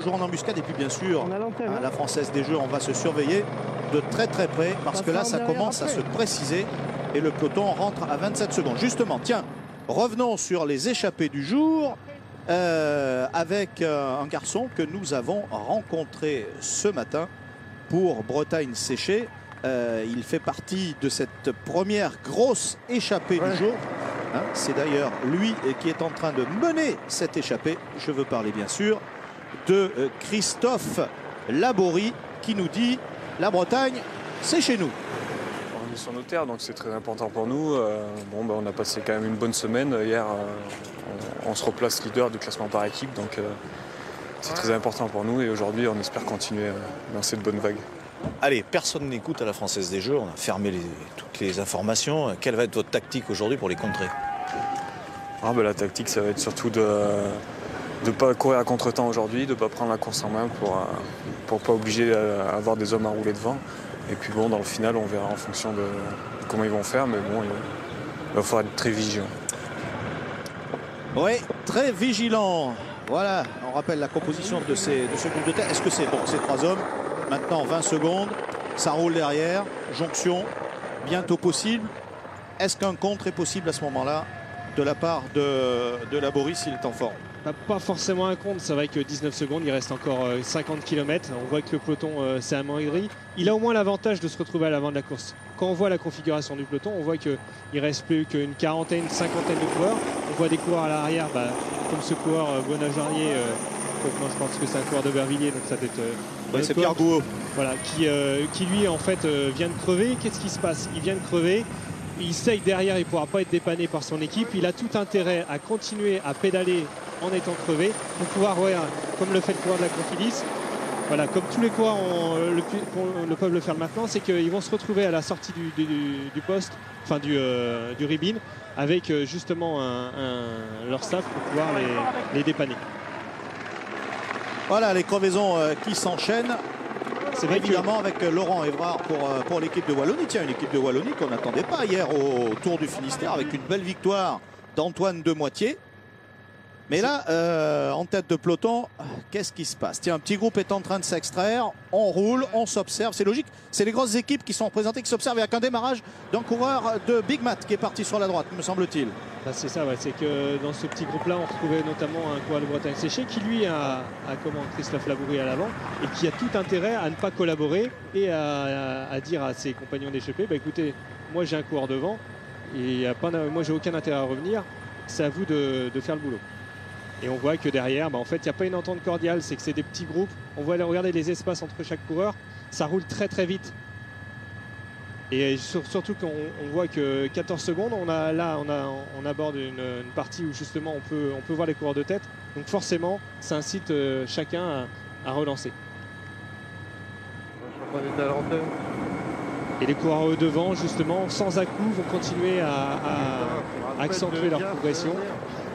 Toujours en embuscade et puis bien sûr hein. la Française des Jeux, on va se surveiller de très près parce que là ça commence à se préciser et le peloton rentre à 27 secondes. Justement, tiens, revenons sur les échappées du jour avec un garçon que nous avons rencontré ce matin pour Bretagne séchée. Il fait partie de cette première grosse échappée du jour. Hein, c'est d'ailleurs lui qui est en train de mener cette échappée. Je veux parler bien sûr de Christophe Laborie qui nous dit la Bretagne, c'est chez nous. On est sur nos terres, donc c'est très important pour nous. On a passé quand même une bonne semaine. Hier, on se replace leader du classement par équipe, donc c'est très important pour nous. Et aujourd'hui, on espère continuer dans cette bonne vague. Allez, personne n'écoute à la Française des Jeux. On a fermé toutes les informations. Quelle va être votre tactique aujourd'hui pour les contrer? La tactique, ça va être surtout de ne pas courir à contre-temps aujourd'hui, de ne pas prendre la course en main pour pas obliger à avoir des hommes à rouler devant. Et puis bon, dans le final, on verra en fonction de comment ils vont faire. Mais bon, il va falloir être très vigilant. Oui, très vigilant. Voilà, on rappelle la composition de ce groupe de tête. Est-ce que c'est bon, ces 3 hommes? Maintenant 20 secondes, ça roule derrière, jonction, bientôt possible. Est-ce qu'un contre est possible à ce moment-là de la part de Laborie s'il est en forme? Pas forcément un compte, c'est vrai que 19 secondes, il reste encore 50 km. On voit que le peloton s'est amoindri. Il a au moins l'avantage de se retrouver à l'avant de la course. Quand on voit la configuration du peloton, on voit qu'il ne reste plus qu'une quarantaine, cinquantaine de coureurs. On voit des coureurs à l'arrière, comme ce coureur Bonajarier, je pense que c'est un coureur d'Aubervilliers, donc ça peut être... c'est Pierre Gouault. Voilà, qui lui en fait vient de crever. Qu'est-ce qui se passe? Il vient de crever. Il sait que derrière il ne pourra pas être dépanné par son équipe. Il a tout intérêt à continuer à pédaler en étant crevé pour pouvoir, comme le fait le coureur de la Cofidis, voilà, comme tous les coureurs le peuvent le faire maintenant, c'est qu'ils vont se retrouver à la sortie du poste, enfin du ribbon, avec justement leur staff pour pouvoir les dépanner. Voilà les crevaisons qui s'enchaînent. C'est vrai évidemment avec Laurent Évrard pour l'équipe de Wallonie. Tiens, une équipe de Wallonie qu'on n'attendait pas hier au Tour du Finistère avec une belle victoire d'Antoine Demoitier. Mais là, en tête de peloton, qu'est-ce qui se passe? Tiens, un petit groupe est en train de s'extraire. On roule, on s'observe. C'est logique. C'est les grosses équipes qui sont représentées, qui s'observent avec un démarrage d'un coureur de Big Mat qui est parti sur la droite, me semble-t-il. C'est ça, c'est que dans ce petit groupe-là, on retrouvait notamment un coureur de Bretagne séché qui, lui, a Christophe Laborie à l'avant et qui a tout intérêt à ne pas collaborer et à dire à ses compagnons d'échappée, écoutez, moi j'ai un coureur devant et moi j'ai aucun intérêt à revenir, c'est à vous de faire le boulot. Et on voit que derrière, en fait, il n'y a pas une entente cordiale, c'est que c'est des petits groupes. On voit regarder les espaces entre chaque coureur, ça roule très très vite. Et surtout qu'on voit que 14 secondes, on aborde une partie où justement on peut voir les coureurs de tête. Donc forcément, ça incite chacun à relancer. Et les coureurs devant, justement, sans à-coups, vont continuer à accentuer leur progression,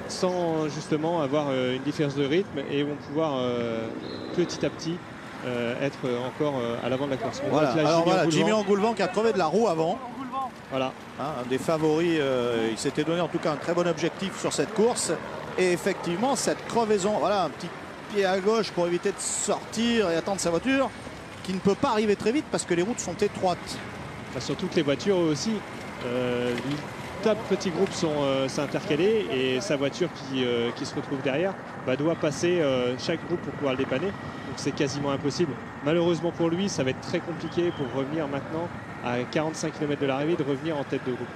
sans justement avoir une différence de rythme, et vont pouvoir petit à petit être encore à l'avant de la course. Voilà. Alors voilà, Jimmy Engoulevent qui a crevé de la roue avant. Voilà. Un des favoris, il s'était donné en tout cas un très bon objectif sur cette course. Et effectivement, cette crevaison, voilà, un petit pied à gauche pour éviter de sortir et attendre sa voiture, qui ne peut pas arriver très vite parce que les routes sont étroites. Surtout que les voitures aussi, top petits groupes sont intercalés et sa voiture qui se retrouve derrière doit passer chaque groupe pour pouvoir le dépanner. Donc c'est quasiment impossible. Malheureusement pour lui, ça va être très compliqué pour revenir maintenant à 45 km de l'arrivée, de revenir en tête de groupe.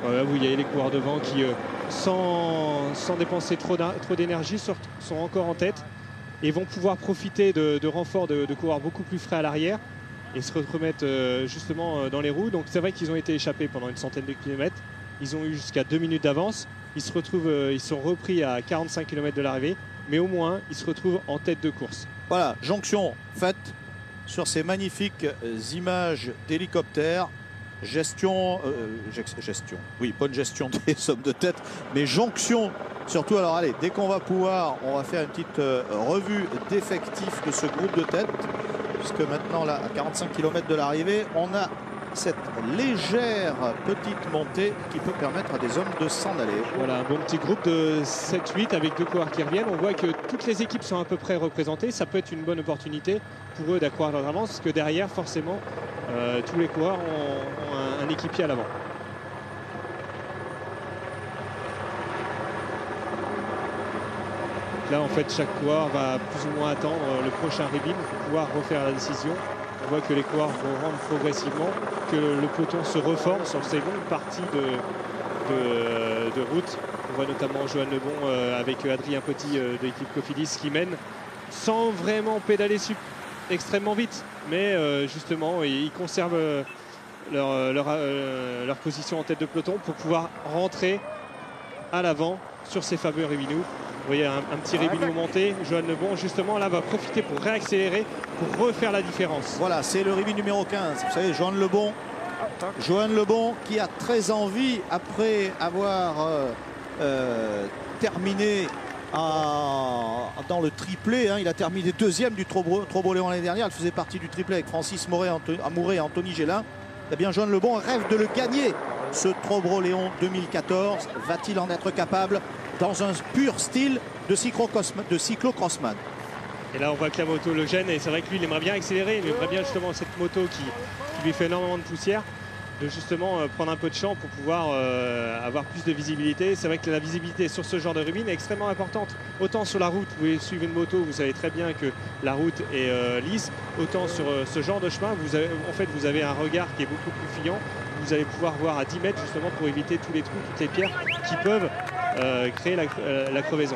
Voilà, vous voyez les coureurs devant qui, sans dépenser trop d'énergie, sont encore en tête et vont pouvoir profiter de renforts de coureurs beaucoup plus frais à l'arrière et se remettre justement dans les roues. Donc c'est vrai qu'ils ont été échappés pendant une centaine de kilomètres. Ils ont eu jusqu'à 2 minutes d'avance. Ils sont repris à 45 km de l'arrivée, mais au moins ils se retrouvent en tête de course. Voilà, jonction faite sur ces magnifiques images d'hélicoptères. Gestion, oui, bonne gestion des sommes de tête, mais jonction surtout. Alors allez, dès qu'on va pouvoir, on va faire une petite revue d'effectifs de ce groupe de tête, puisque maintenant là, à 45 km de l'arrivée, on a cette légère petite montée qui peut permettre à des hommes de s'en aller. Voilà, un bon petit groupe de 7-8 avec 2 coureurs qui reviennent. On voit que toutes les équipes sont à peu près représentées. Ça peut être une bonne opportunité pour eux d'accroître leur avance, parce que derrière, forcément, tous les coureurs ont un équipier à l'avant. Là, en fait, chaque coureur va plus ou moins attendre le prochain ribbon pour pouvoir refaire la décision. On voit que les coureurs vont rendre progressivement, que le peloton se reforme sur ces longues parties de route. On voit notamment Johan Lebon avec Adrien Petit de l'équipe Cofidis qui mène sans vraiment pédaler extrêmement vite. Mais justement, ils conservent leur position en tête de peloton pour pouvoir rentrer à l'avant sur ces fameux ribbons. Vous voyez un petit ribino monté. Johan Lebon justement là va profiter pour réaccélérer, pour refaire la différence. Voilà, c'est le ribin numéro 15. Vous savez, Johan Lebon. Johan Lebon qui a très envie, après avoir terminé dans le triplé, hein, il a terminé deuxième du Trobo-Léon l'année dernière. Il faisait partie du triplé avec Francis Amouret et Anthony Gélin. Eh bien, Johan Lebon rêve de le gagner, ce Trobo-Léon 2014. Va-t-il en être capable dans un pur style de cyclo-crossman? Et là, on voit que la moto le gêne, et c'est vrai que lui, il aimerait bien accélérer, il aimerait bien justement cette moto qui lui fait énormément de poussière, de justement prendre un peu de champ pour pouvoir avoir plus de visibilité. C'est vrai que la visibilité sur ce genre de rubine est extrêmement importante. Autant sur la route, vous suivez une moto, vous savez très bien que la route est lisse. Autant sur ce genre de chemin, vous avez un regard qui est beaucoup plus fuyant. Vous allez pouvoir voir à 10 mètres justement pour éviter tous les trous, toutes les pierres qui peuvent créer la crevaison.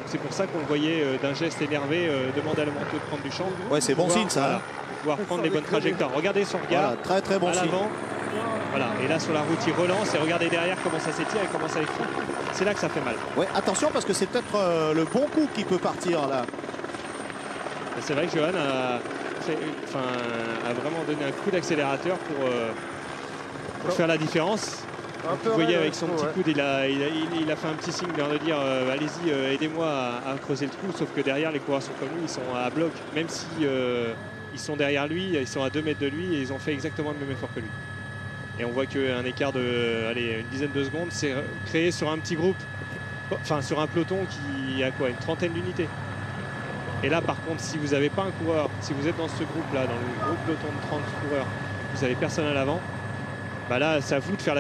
C'est pour ça qu'on le voyait d'un geste énervé demander à la moto de prendre du champ. Ouais, c'est bon signe ça. Voilà, pouvoir prendre les bonnes trajectoires. Regardez son regard. Voilà, très très bon signe. Voilà, et là sur la route il relance et regardez derrière comment ça s'étire et comment ça effrite. C'est là que ça fait mal. Ouais, attention parce que c'est peut-être le bon coup qui peut partir là. C'est vrai que Johan a vraiment donné un coup d'accélérateur pour faire la différence. Donc, vous voyez avec son petit coude, il a fait un petit signe de dire allez-y, aidez-moi à creuser le trou, sauf que derrière les coureurs sont comme lui, ils sont à bloc, même si ils sont derrière lui, ils sont à 2 mètres de lui et ils ont fait exactement le même effort que lui. Et on voit qu'un écart de une dizaine de secondes s'est créé sur un petit groupe, enfin sur un peloton qui a quoi, une trentaine d'unités. Et là par contre, si vous n'avez pas un coureur, si vous êtes dans ce groupe là, dans le groupe peloton de 30 coureurs, vous n'avez personne à l'avant, bah là c'est à vous de faire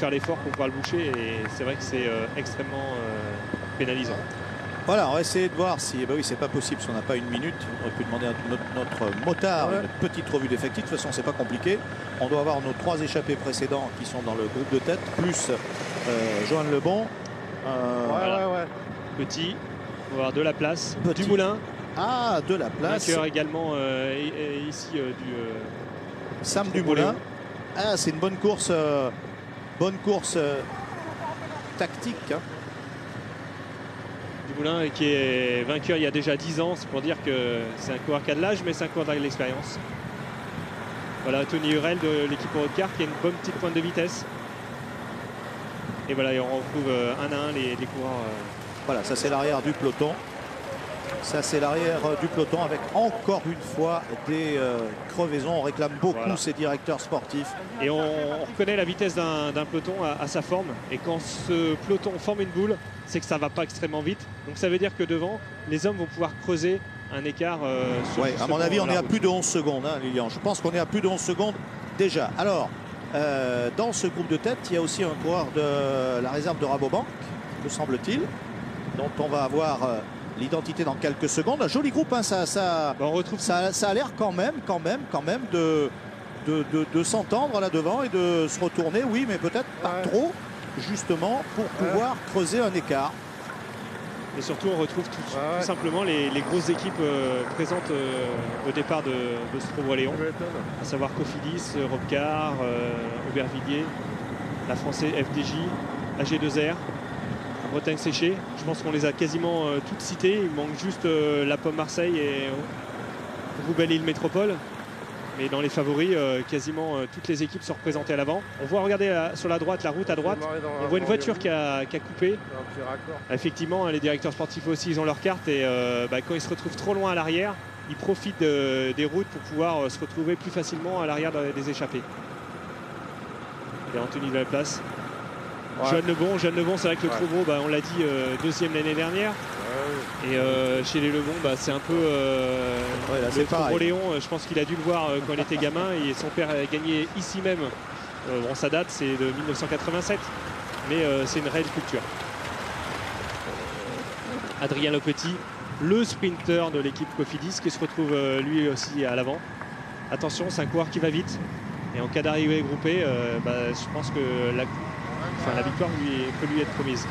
l'effort pour pouvoir le boucher, et c'est vrai que c'est extrêmement pénalisant. Voilà, on va essayer de voir si... oui, c'est pas possible si on n'a pas une minute. On aurait pu demander à notre motard une petite revue d'effectifs. De toute façon, c'est pas compliqué. On doit avoir nos 3 échappés précédents qui sont dans le groupe de tête, plus Johan Lebon. Petit, on va avoir de la place. Petit. Dumoulin. Ah, de la place. Vainqueur également ici du... Sam Dumoulin. Ah, c'est une bonne course tactique. Hein. Dumoulin qui est vainqueur il y a déjà 10 ans, c'est pour dire que c'est un coureur qui a de l'âge, mais c'est un coureur de l'expérience. Voilà, Tony Hurel de l'équipe Europcar qui a une bonne petite pointe de vitesse. Et voilà, et on retrouve un à un les coureurs. Voilà, ça c'est l'arrière du peloton. Ça c'est l'arrière du peloton avec encore une fois des crevaisons. On réclame beaucoup ces directeurs sportifs. Et on reconnaît la vitesse d'un peloton à sa forme. Et quand ce peloton forme une boule, c'est que ça va pas extrêmement vite. Donc ça veut dire que devant, les hommes vont pouvoir creuser un écart. À mon avis, on est à plus de 11 secondes, hein, Lilian. Je pense qu'on est à plus de 11 secondes déjà. Alors, dans ce groupe de tête, il y a aussi un coureur de la réserve de Rabobank, me semble-t-il, dont on va avoir l'identité dans quelques secondes. Un joli groupe, hein, ça a l'air quand même de s'entendre là devant et de se retourner, oui, mais peut-être pas trop, justement, pour pouvoir creuser un écart. Et surtout, on retrouve tout simplement les grosses équipes présentes au départ de ce Trobo-Léon, à savoir Cofidis, Europcar, Aubervilliers, la Française FDJ, AG2R, Bretagne Séchée. Je pense qu'on les a quasiment toutes citées. Il manque juste la Pomme Marseille et Roubaix-Lille Métropole. Mais dans les favoris, quasiment toutes les équipes sont représentées à l'avant. On voit, regardez sur la droite, la route à droite, on voit une voiture qui a coupé. Effectivement, les directeurs sportifs aussi, ils ont leur carte, et quand ils se retrouvent trop loin à l'arrière, ils profitent des routes pour pouvoir se retrouver plus facilement à l'arrière des échappées. Et Anthony de la Place. Ouais. Jeanne Lebon, c'est vrai que le trop gros, on l'a dit, deuxième l'année dernière. Et chez les Lebon, c'est un peu le trop gros Léon. Je pense qu'il a dû le voir quand il était gamin. Et son père a gagné ici même. Bon, ça date, c'est de 1987. Mais c'est une réelle culture. Adrien Le Petit, le sprinter de l'équipe Cofidis, qui se retrouve lui aussi à l'avant. Attention, c'est un coureur qui va vite. Et en cas d'arrivée groupée, je pense que la victoire peut lui être promise.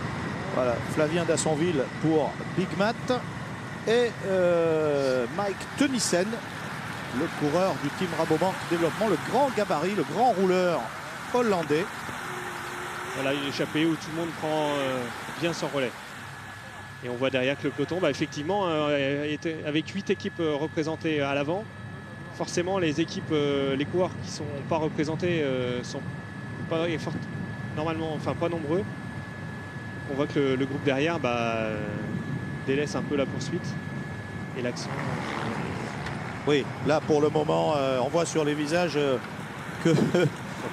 Voilà, Flavien Dassonville pour Big Mat et Mike Teunissen, le coureur du team Rabobank Développement, le grand gabarit, le grand rouleur hollandais. Voilà une échappée où tout le monde prend bien son relais. Et on voit derrière que le peloton, effectivement, avec 8 équipes représentées à l'avant, forcément les équipes, les coureurs qui ne sont pas représentés sont pas normalement, pas nombreux. On voit que le groupe derrière délaisse un peu la poursuite et l'action. Oui, là pour le moment, on voit sur les visages que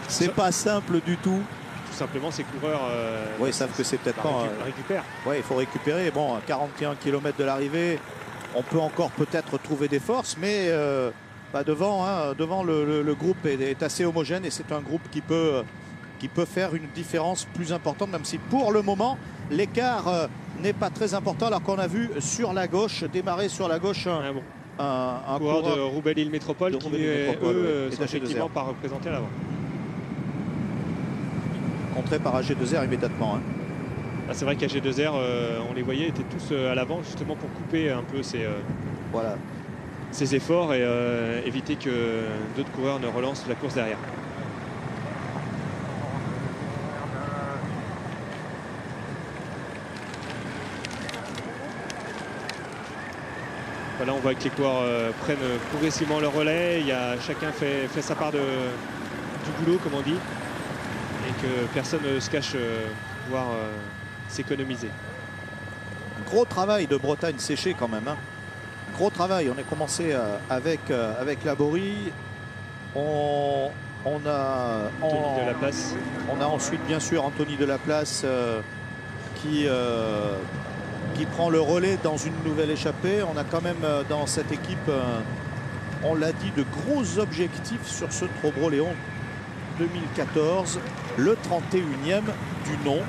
c'est pas simple du tout. Tout simplement, ces coureurs savent que c'est peut-être pas récupère. Oui, il faut récupérer. Bon, à 41 km de l'arrivée, on peut encore peut-être trouver des forces, mais devant le groupe est assez homogène et c'est un groupe qui peut faire une différence plus importante, même si pour le moment l'écart n'est pas très important, alors qu'on a vu sur la gauche, démarrer sur la gauche un coureur de Roubaix-Lille Métropole qui eux sont effectivement AG2R. pas représentés à l'avant. Contré par AG2R immédiatement. Hein. C'est vrai qu'AG2R, on les voyait, étaient tous à l'avant justement pour couper un peu ces efforts et éviter que d'autres coureurs ne relancent la course derrière. Voilà, on voit que les coureurs prennent progressivement le relais. Chacun fait sa part du boulot, comme on dit, et que personne ne se cache pour pouvoir s'économiser. Gros travail de Bretagne séchée quand même. Hein. Gros travail. On a commencé avec Laborie. On a Anthony de la Place. On a ensuite bien sûr Anthony de la Place qui prend le relais dans une nouvelle échappée. On a quand même dans cette équipe, on l'a dit, de gros objectifs sur ce Trobro Léon 2014, le 31e du nom.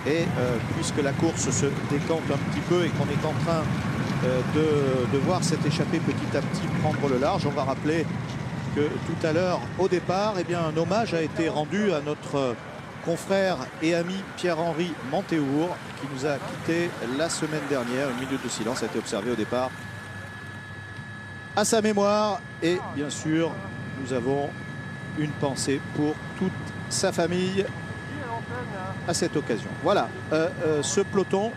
Et puisque la course se décante un petit peu et qu'on est en train de voir cette échappée petit à petit prendre le large, on va rappeler que tout à l'heure, au départ, un hommage a été rendu à notre confrère et ami Pierre-Henri Montéour, qui nous a quittés la semaine dernière. Une minute de silence a été observée au départ à sa mémoire. Et bien sûr, nous avons une pensée pour toute sa famille à cette occasion. Voilà, ce peloton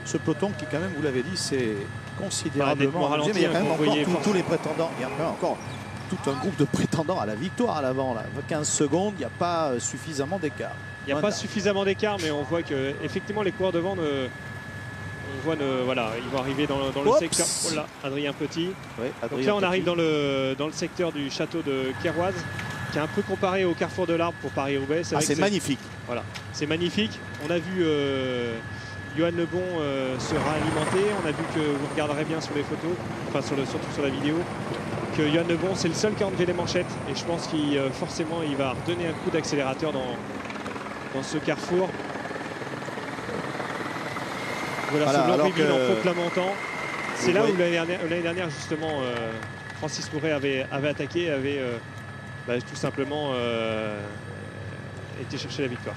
qui quand même, vous l'avez dit, c'est considérablement ralenti, mais il y a quand même encore tous les prétendants. Il y a quand même encore tout un groupe de prétendants à la victoire à l'avant. 15 secondes, il n'y a pas suffisamment d'écart. Il n'y a pas suffisamment d'écart, mais on voit que effectivement les coureurs devant voilà, ils vont arriver dans le secteur. Oh là, Adrien Petit. Oui, donc là, on arrive dans le secteur du château de Kéroise, qui est un peu comparé au carrefour de l'Arbre pour Paris-Roubaix. C'est magnifique. Voilà, c'est magnifique. On a vu Johan Lebon se réalimenter. On a vu que vous regarderez bien sur les photos, surtout sur la vidéo, que Johan Lebon, c'est le seul qui a enlevé les manchettes. Et je pense qu'il forcément, il va redonner un coup d'accélérateur dans ce carrefour. Voilà, ce blanc ribine en faux plat montant. C'est là où l'année dernière, justement, Francis Mouret avait attaqué, avait tout simplement été chercher la victoire.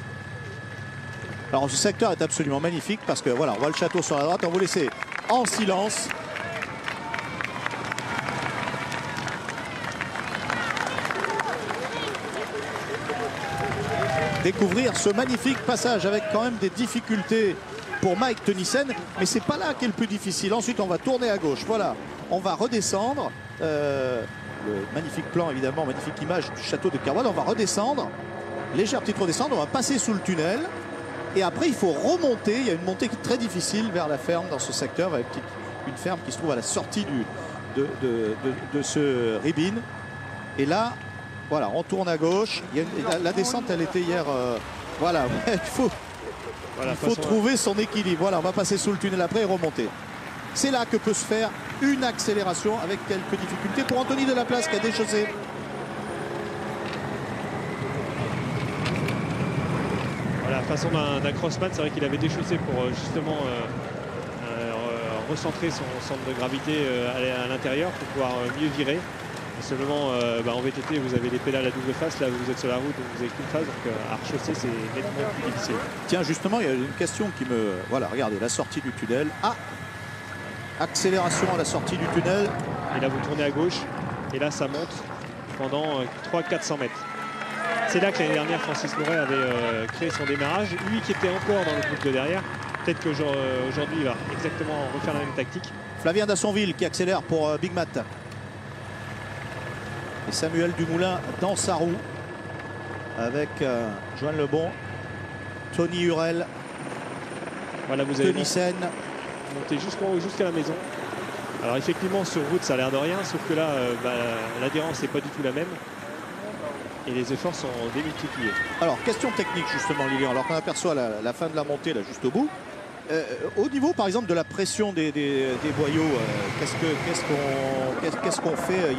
Alors ce secteur est absolument magnifique parce que voilà, on voit le château sur la droite. On va vous laisser en silence. Découvrir ce magnifique passage avec quand même des difficultés pour Mike Teunissen, mais c'est pas là qui est le plus difficile. Ensuite on va tourner à gauche, voilà, on va redescendre, le magnifique plan évidemment, magnifique image du château de Kéroise. On va redescendre, légère petite redescente, on va passer sous le tunnel et après il faut remonter. Il y a une montée très difficile vers la ferme dans ce secteur, avec une ferme qui se trouve à la sortie de ce ribine, et là Voilà, on tourne à gauche. La descente, elle était hier. Voilà, il faut trouver son équilibre. Voilà, on va passer sous le tunnel après et remonter. C'est là que peut se faire une accélération avec quelques difficultés pour Anthony Delaplace qui a déchaussé. Voilà, façon d'un crossman, c'est vrai qu'il avait déchaussé pour justement recentrer son centre de gravité à l'intérieur pour pouvoir mieux virer. Et seulement en VTT, vous avez les pédales à double face. Là, vous êtes sur la route, donc vous avez qu'une phase. Donc à rechaussée, c'est nettement plus difficile. Tiens, justement, il y a une question qui me... Voilà, regardez, la sortie du tunnel. Ah, accélération à la sortie du tunnel. Et là, vous tournez à gauche. Et là, ça monte pendant 300-400 mètres. C'est là que l'année dernière, Francis Moret avait créé son démarrage. Lui qui était encore dans le groupe de derrière. Peut-être qu'aujourd'hui, il va exactement refaire la même tactique. Flavien Dassonville qui accélère pour Big Mat. Et Samuel Dumoulin dans sa roue. Avec Joanne Lebon, Tony Hurel, voilà, vous avez Denis Sen. monté jusqu'à la maison. Alors effectivement, sur route, ça a l'air de rien. Sauf que là, l'adhérence n'est pas du tout la même. Et les efforts sont démultipliés. Alors, question technique justement, Lilian. Alors qu'on aperçoit la fin de la montée là juste au bout. Au niveau par exemple de la pression des boyaux, qu'est-ce qu'on fait?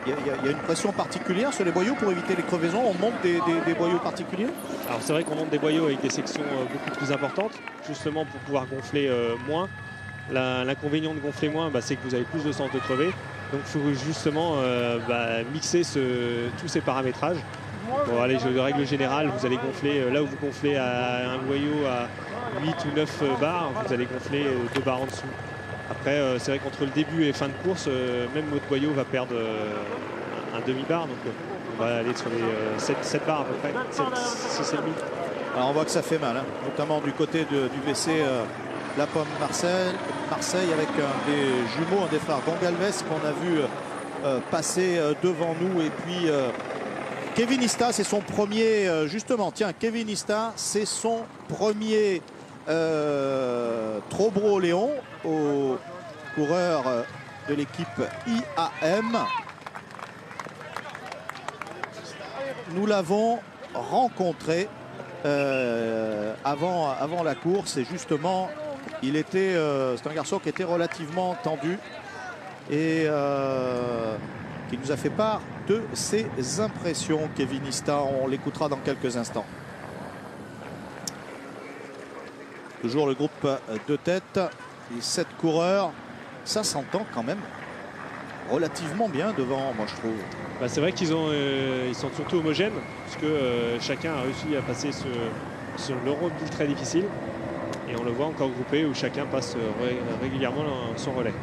Il y a une pression particulière sur les boyaux pour éviter les crevaisons. On monte des boyaux particuliers? Alors c'est vrai qu'on monte des boyaux avec des sections beaucoup plus importantes, justement pour pouvoir gonfler moins. L'inconvénient de gonfler moins, c'est que vous avez plus de chances de crever. Donc il faut justement mixer tous ces paramétrages. Bon, allez, de règle générale, vous allez gonfler, là où vous gonflez à un boyau à 8 ou 9 bars, vous allez gonfler 2 bars en dessous. Après, c'est vrai qu'entre le début et fin de course, même votre boyau va perdre un demi-bar. Donc on va aller sur les 7 bars à peu près, 6,5. Alors on voit que ça fait mal, hein, notamment du côté du WC La Pomme Marseille avec des jumeaux, un des frères Gongalves qu'on a vu passer devant nous. Et puis Kevin Ista, c'est son premier, justement, tiens, Kevin Ista, c'est son premier Trobro Léon au coureur de l'équipe IAM. Nous l'avons rencontré avant la course et justement c'est un garçon qui était relativement tendu et qui nous a fait part de ses impressions. Kevin Ista, on l'écoutera dans quelques instants. Toujours le groupe de tête, les 7 coureurs, ça s'entend quand même relativement bien devant, moi je trouve. C'est vrai qu'ils ils sont surtout homogènes, puisque chacun a réussi à passer sur l'Euro très difficile. Et on le voit encore groupé où chacun passe régulièrement son relais.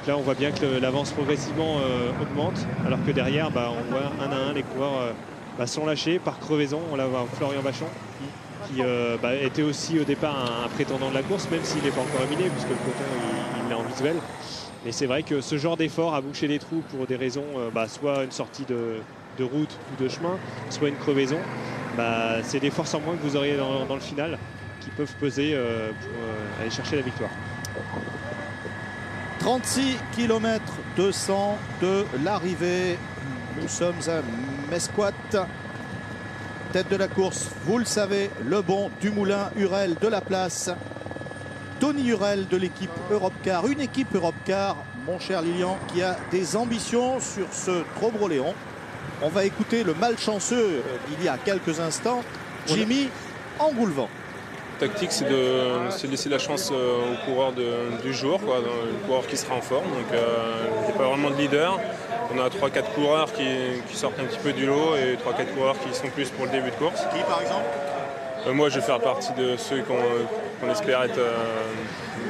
Là, on voit bien que l'avance progressivement augmente, alors que derrière, on voit un à un les coureurs sont lâchés par crevaison. On la voit Florian Vachon, qui était aussi au départ un prétendant de la course, même s'il n'est pas encore éliminé, puisque le peloton il l'a en visuel. Mais c'est vrai que ce genre d'effort à boucher des trous pour des raisons, soit une sortie de route ou de chemin, soit une crevaison, c'est des forces en moins que vous auriez dans le final qui peuvent peser pour aller chercher la victoire. 36 km 200 de l'arrivée. Nous sommes à Mesquat. Tête de la course, vous le savez, Lebon, Dumoulin, Hurel, Delaplace. Tony Hurel de l'équipe Europcar. Une équipe Europcar, mon cher Lilian, qui a des ambitions sur ce Trobro Léon. On va écouter le malchanceux il y a quelques instants, Jimmy Engoulevent. Tactique, c'est de laisser la chance au coureur du jour, le coureur qui sera en forme. Donc il n'y a pas vraiment de leader. On a 3-4 coureurs qui sortent un petit peu du lot et 3-4 coureurs qui sont plus pour le début de course. Qui par exemple? Moi, je vais faire partie de ceux qu'on espère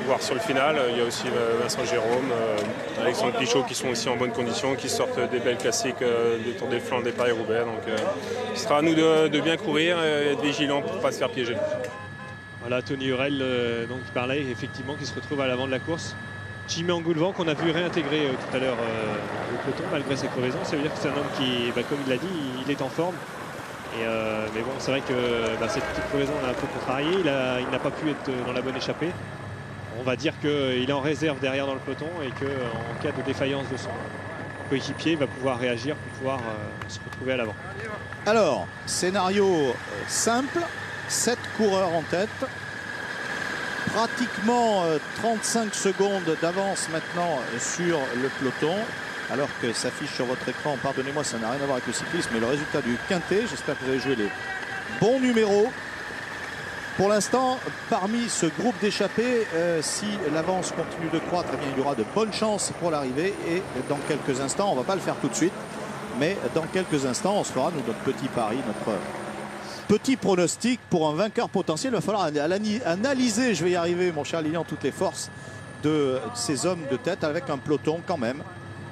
voir sur le final. Il y a aussi Vincent Jérôme, Alexandre Pichot qui sont aussi en bonne condition, qui sortent des belles classiques des Tours des Flandres, des Paris-Roubaix. Donc ce sera à nous de bien courir et être vigilants pour ne pas se faire piéger. Voilà Tony Hurel donc qui parlait effectivement, qui se retrouve à l'avant de la course. Jimmy Engoulevent qu'on a vu réintégrer tout à l'heure au peloton malgré ses crevaisons. Ça veut dire que c'est un homme qui, comme il l'a dit, il est en forme. Mais bon, c'est vrai que cette petite crevaison l'a un peu contrarié. Il n'a pas pu être dans la bonne échappée. On va dire qu'il est en réserve derrière dans le peloton et qu'en cas de défaillance de son coéquipier, il va pouvoir réagir pour pouvoir se retrouver à l'avant. Alors, scénario simple, 7 coureurs en tête. Pratiquement 35 secondes d'avance maintenant sur le peloton. Alors que s'affiche sur votre écran, pardonnez-moi, ça n'a rien à voir avec le cyclisme, mais le résultat du quintet. J'espère que vous avez joué les bons numéros. Pour l'instant, parmi ce groupe d'échappés, si l'avance continue de croître, eh bien, il y aura de bonnes chances pour l'arrivée. Et dans quelques instants, on ne va pas le faire tout de suite, mais dans quelques instants, on se fera notre petit pari, notre petit pronostic pour un vainqueur potentiel. Il va falloir analyser, je vais y arriver, mon cher Lilian, toutes les forces de ces hommes de tête avec un peloton quand même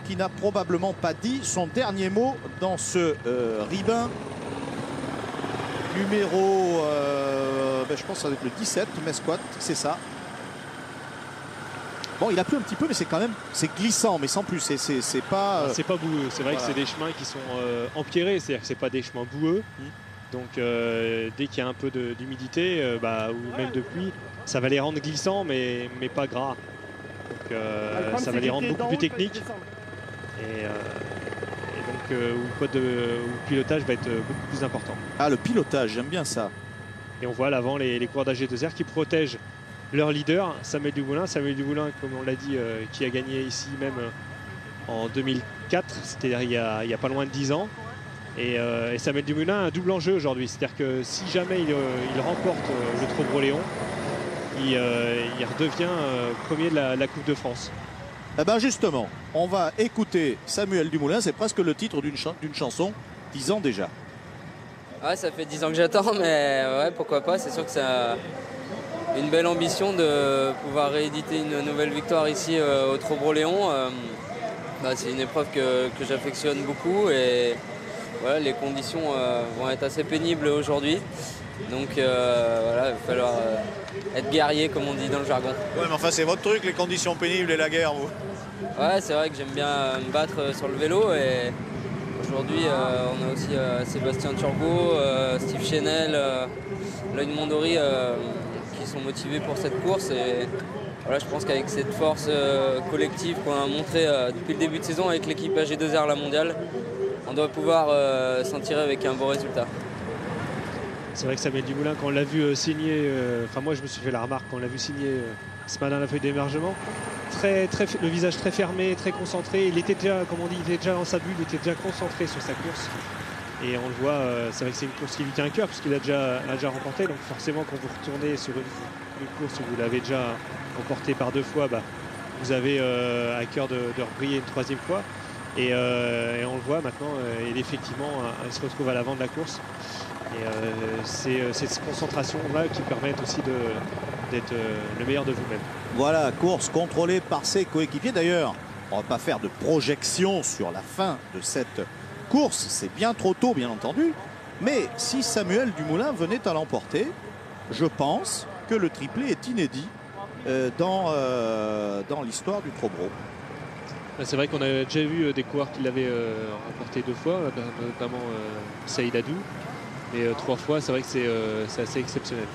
qui n'a probablement pas dit son dernier mot dans ce Ribin numéro, je pense que ça va être le 17, Mesquat, c'est ça. Bon, il a plu un petit peu, mais c'est quand même, c'est glissant, mais sans plus. C'est pas. C'est pas boueux. C'est vrai que c'est des chemins qui sont empierrés, c'est-à-dire que c'est pas des chemins boueux. Donc dès qu'il y a un peu d'humidité, ou même de pluie, ça va les rendre glissants, mais pas gras. Donc ça va les rendre beaucoup plus techniques. Et donc où le pilotage va être beaucoup plus important. Ah, le pilotage, j'aime bien ça. Et on voit à l'avant les coureurs d'AG2R qui protègent leur leader, Samuel Dumoulin. Samuel Dumoulin, comme on l'a dit, qui a gagné ici même en 2004, c'est-à-dire il y a pas loin de 10 ans. Et Samuel Dumoulin a un double enjeu aujourd'hui, c'est-à-dire que si jamais il remporte le Trobreau-Léon, il redevient premier de la Coupe de France. Eh ben justement, on va écouter Samuel Dumoulin, c'est presque le titre d'une chanson, 10 ans déjà. Ouais, ça fait 10 ans que j'attends, mais ouais, pourquoi pas, c'est sûr que c'est une belle ambition de pouvoir rééditer une nouvelle victoire ici au Trobreau-Léon. C'est une épreuve que j'affectionne beaucoup et voilà, les conditions vont être assez pénibles aujourd'hui. Donc il va falloir être guerrier, comme on dit dans le jargon. Ouais, mais enfin c'est votre truc, les conditions pénibles et la guerre, vous. Ouais, c'est vrai que j'aime bien me battre sur le vélo et aujourd'hui on a aussi Sébastien Turgot, Steve Chenel, Loïc Mondori qui sont motivés pour cette course et voilà, je pense qu'avec cette force collective qu'on a montrée depuis le début de saison avec l'équipe AG2R La Mondiale, on doit pouvoir s'en tirer avec un bon résultat. C'est vrai que Samuel Dumoulin, quand on l'a vu signer, moi je me suis fait la remarque quand on l'a vu signer ce matin la feuille d'émargement, le visage très fermé, très concentré. Il était déjà, comme on dit, il était déjà dans sa bulle, il était déjà concentré sur sa course. Et on le voit, c'est vrai que c'est une course qui lui tient à cœur puisqu'il l'a déjà remporté. Donc forcément, quand vous retournez sur une course où vous l'avez déjà remporté par 2 fois, vous avez à cœur de rebriller une 3e fois. Et on le voit maintenant, il se retrouve à l'avant de la course. Et c'est cette concentration-là qui permet aussi d'être le meilleur de vous-même. Voilà, course contrôlée par ses coéquipiers. D'ailleurs, on ne va pas faire de projection sur la fin de cette course. C'est bien trop tôt, bien entendu. Mais si Samuel Dumoulin venait à l'emporter, je pense que le triplé est inédit dans l'histoire du Trobreau. C'est vrai qu'on a déjà vu des coureurs qui l'avaient remporté 2 fois, notamment Saïd Adou. Et 3 fois, c'est vrai que c'est assez exceptionnel.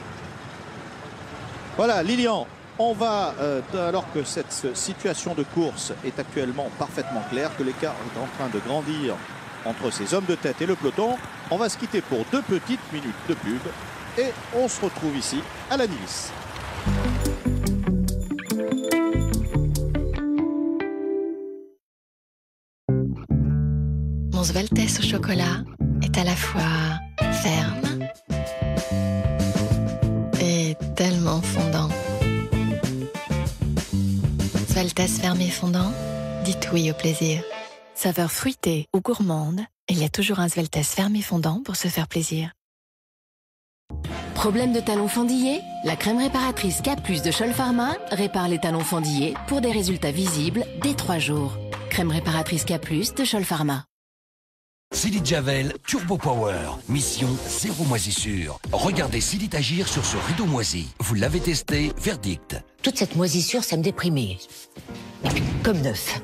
Voilà, Lilian, on va, alors que cette situation de course est actuellement parfaitement claire, que l'écart est en train de grandir entre ces hommes de tête et le peloton, on va se quitter pour 2 petites minutes de pub et on se retrouve ici à la Nilis. Mon Sveltes au chocolat est à la fois ferme et tellement fondant. Sveltes ferme et fondant, dites oui au plaisir. Saveur fruitée ou gourmande, il y a toujours un Sveltes ferme et fondant pour se faire plaisir. Problème de talons fendillés? La crème réparatrice K+ de Scholl Pharma répare les talons fendillés pour des résultats visibles dès 3 jours. Crème réparatrice K+ de Scholl Pharma. Silite Javel Turbo Power, mission 0 moisissure. Regardez Silite agir sur ce rideau moisi. Vous l'avez testé, verdict. Toute cette moisissure, ça me déprimait. Et puis, comme neuf.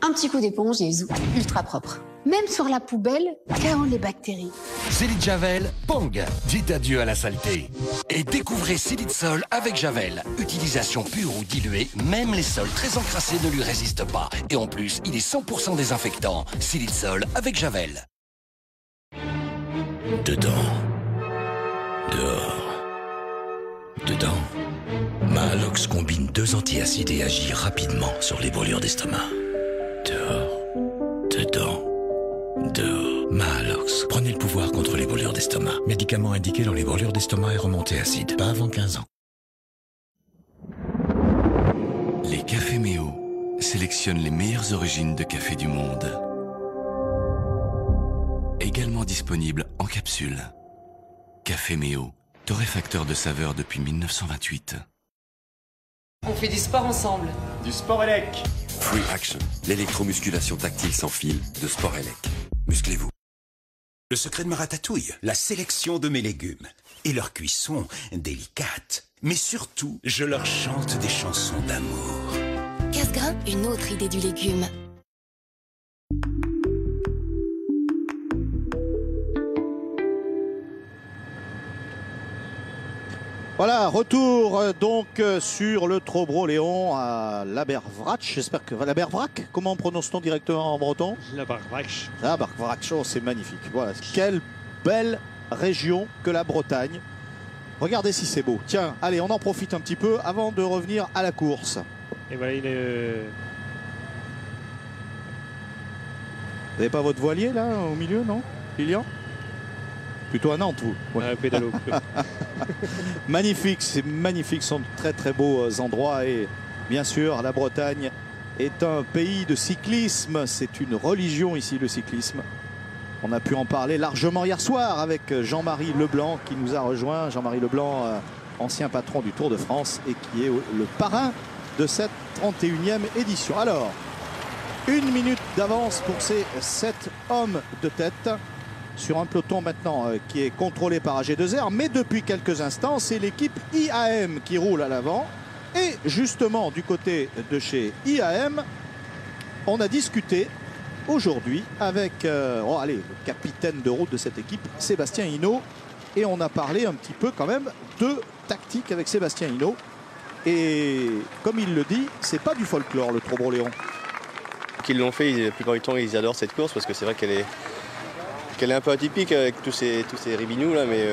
Un petit coup d'éponge et zou, ultra propre. Même sur la poubelle, 40 les bactéries. Zélit Javel, bang, dites adieu à la saleté. Et découvrez Zélit Sol avec Javel. Utilisation pure ou diluée, même les sols très encrassés ne lui résistent pas. Et en plus, il est 100% désinfectant. Zélit Sol avec Javel. Dedans. Dehors. Dedans. Mahalox combine 2 antiacides et agit rapidement sur les brûlures d'estomac. Dehors. Dedans. Dehors. Mahalox. Prenez le pouvoir contre les brûlures d'estomac. Médicament indiqué dans les brûlures d'estomac et remontée acide. Pas avant 15 ans. Les cafés Méo sélectionnent les meilleures origines de café du monde. Également disponible en capsule. Café Méo, torréfacteur de saveur depuis 1928. On fait du sport ensemble. Du sport élec. Free Action, l'électromusculation tactile sans fil de Sport Élec. Musclez-vous. Le secret de ma ratatouille, la sélection de mes légumes. Et leur cuisson délicate. Mais surtout, je leur chante des chansons d'amour. Casse-grain, une autre idée du légume. Voilà, retour donc sur le Trobro-Léon à Labervrac. J'espère que Labervrac, comment prononce-t-on directement en breton? Labervrac. Labervrac, oh, c'est magnifique. Voilà, quelle belle région que la Bretagne. Regardez si c'est beau. Tiens, allez, on en profite un petit peu avant de revenir à la course. Et voilà, il est... Vous n'avez pas votre voilier là au milieu, non, Lilian? Plutôt à Nantes, vous. Ouais. Pédalo. Magnifique, c'est magnifique, ce sont de très très beaux endroits et bien sûr la Bretagne est un pays de cyclisme, c'est une religion ici le cyclisme. On a pu en parler largement hier soir avec Jean-Marie Leblanc qui nous a rejoint. Jean-Marie Leblanc, ancien patron du Tour de France et qui est le parrain de cette 31e édition. Alors, 1 minute d'avance pour ces 7 hommes de tête. Sur un peloton maintenant qui est contrôlé par AG2R, mais depuis quelques instants, c'est l'équipe IAM qui roule à l'avant. Et justement, du côté de chez IAM, on a discuté aujourd'hui avec le capitaine de route de cette équipe, Sébastien Hinault. Et on a parlé un petit peu quand même de tactique avec Sébastien Hinault. Et comme il le dit, c'est pas du folklore le Trobro-Léon. Qu'ils l'ont fait, la plupart du temps, ils adorent cette course parce que c'est vrai qu'elle est un peu atypique avec tous ces ribinous là, mais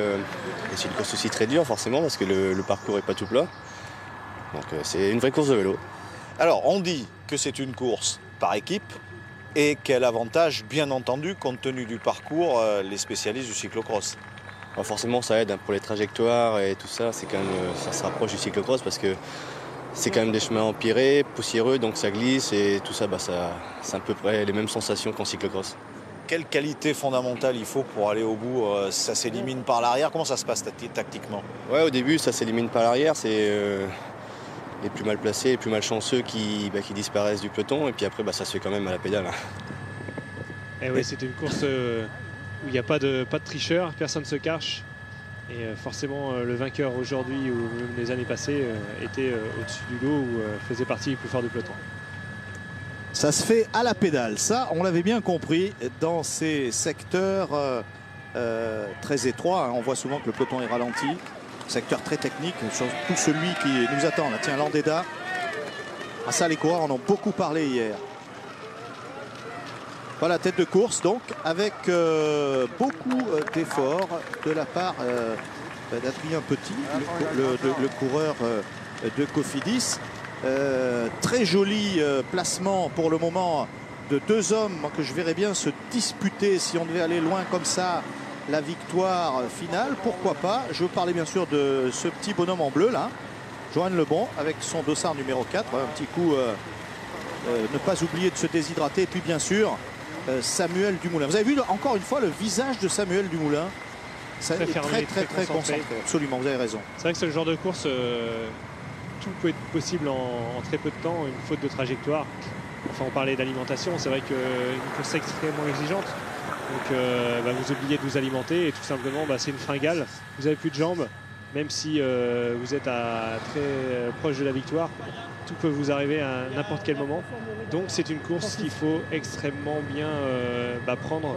c'est une course aussi très dure forcément parce que le parcours n'est pas tout plat. Donc c'est une vraie course de vélo. Alors on dit que c'est une course par équipe et quel avantage bien entendu compte tenu du parcours les spécialistes du cyclocross. Alors forcément ça aide pour les trajectoires et tout ça, c'est quand même, ça se rapproche du cyclocross parce que c'est quand même des chemins empirés, poussiéreux, donc ça glisse et tout ça, c'est à peu près les mêmes sensations qu'en cyclocross. Quelle qualité fondamentale il faut pour aller au bout? Ça s'élimine par l'arrière? Comment ça se passe tactiquement? Ouais, au début, ça s'élimine par l'arrière. C'est les plus mal placés, les plus malchanceux qui disparaissent du peloton. Et puis après, ça se fait quand même à la pédale. Et oui, c'était une course où il n'y a pas de tricheur, personne ne se cache. Et forcément, le vainqueur aujourd'hui ou même les années passées était au-dessus du lot ou faisait partie du plus fort du peloton. Ça se fait à la pédale, ça on l'avait bien compris dans ces secteurs très étroits. On voit souvent que le peloton est ralenti, secteur très technique, tout celui qui nous attend là. Tiens, Landeda, ça les coureurs en ont beaucoup parlé hier. Voilà, tête de course donc avec beaucoup d'efforts de la part d'Adrien Petit, le coureur de Cofidis. Très joli placement pour le moment de 2 hommes que je verrais bien se disputer si on devait aller loin comme ça la victoire finale, pourquoi pas. Je veux parler bien sûr de ce petit bonhomme en bleu là, Johan Lebon avec son dossard numéro 4, un petit coup ne pas oublier de se déshydrater et puis bien sûr Samuel Dumoulin. Vous avez vu encore une fois le visage de Samuel Dumoulin, ça est très concentré. Absolument, vous avez raison. C'est vrai que c'est le genre de course tout peut être possible en très peu de temps, une faute de trajectoire. Enfin, on parlait d'alimentation, c'est vrai qu'une course extrêmement exigeante. Donc vous oubliez de vous alimenter et tout simplement c'est une fringale. Vous n'avez plus de jambes, même si vous êtes à très proche de la victoire. Tout peut vous arriver à n'importe quel moment. Donc c'est une course qu'il faut extrêmement bien prendre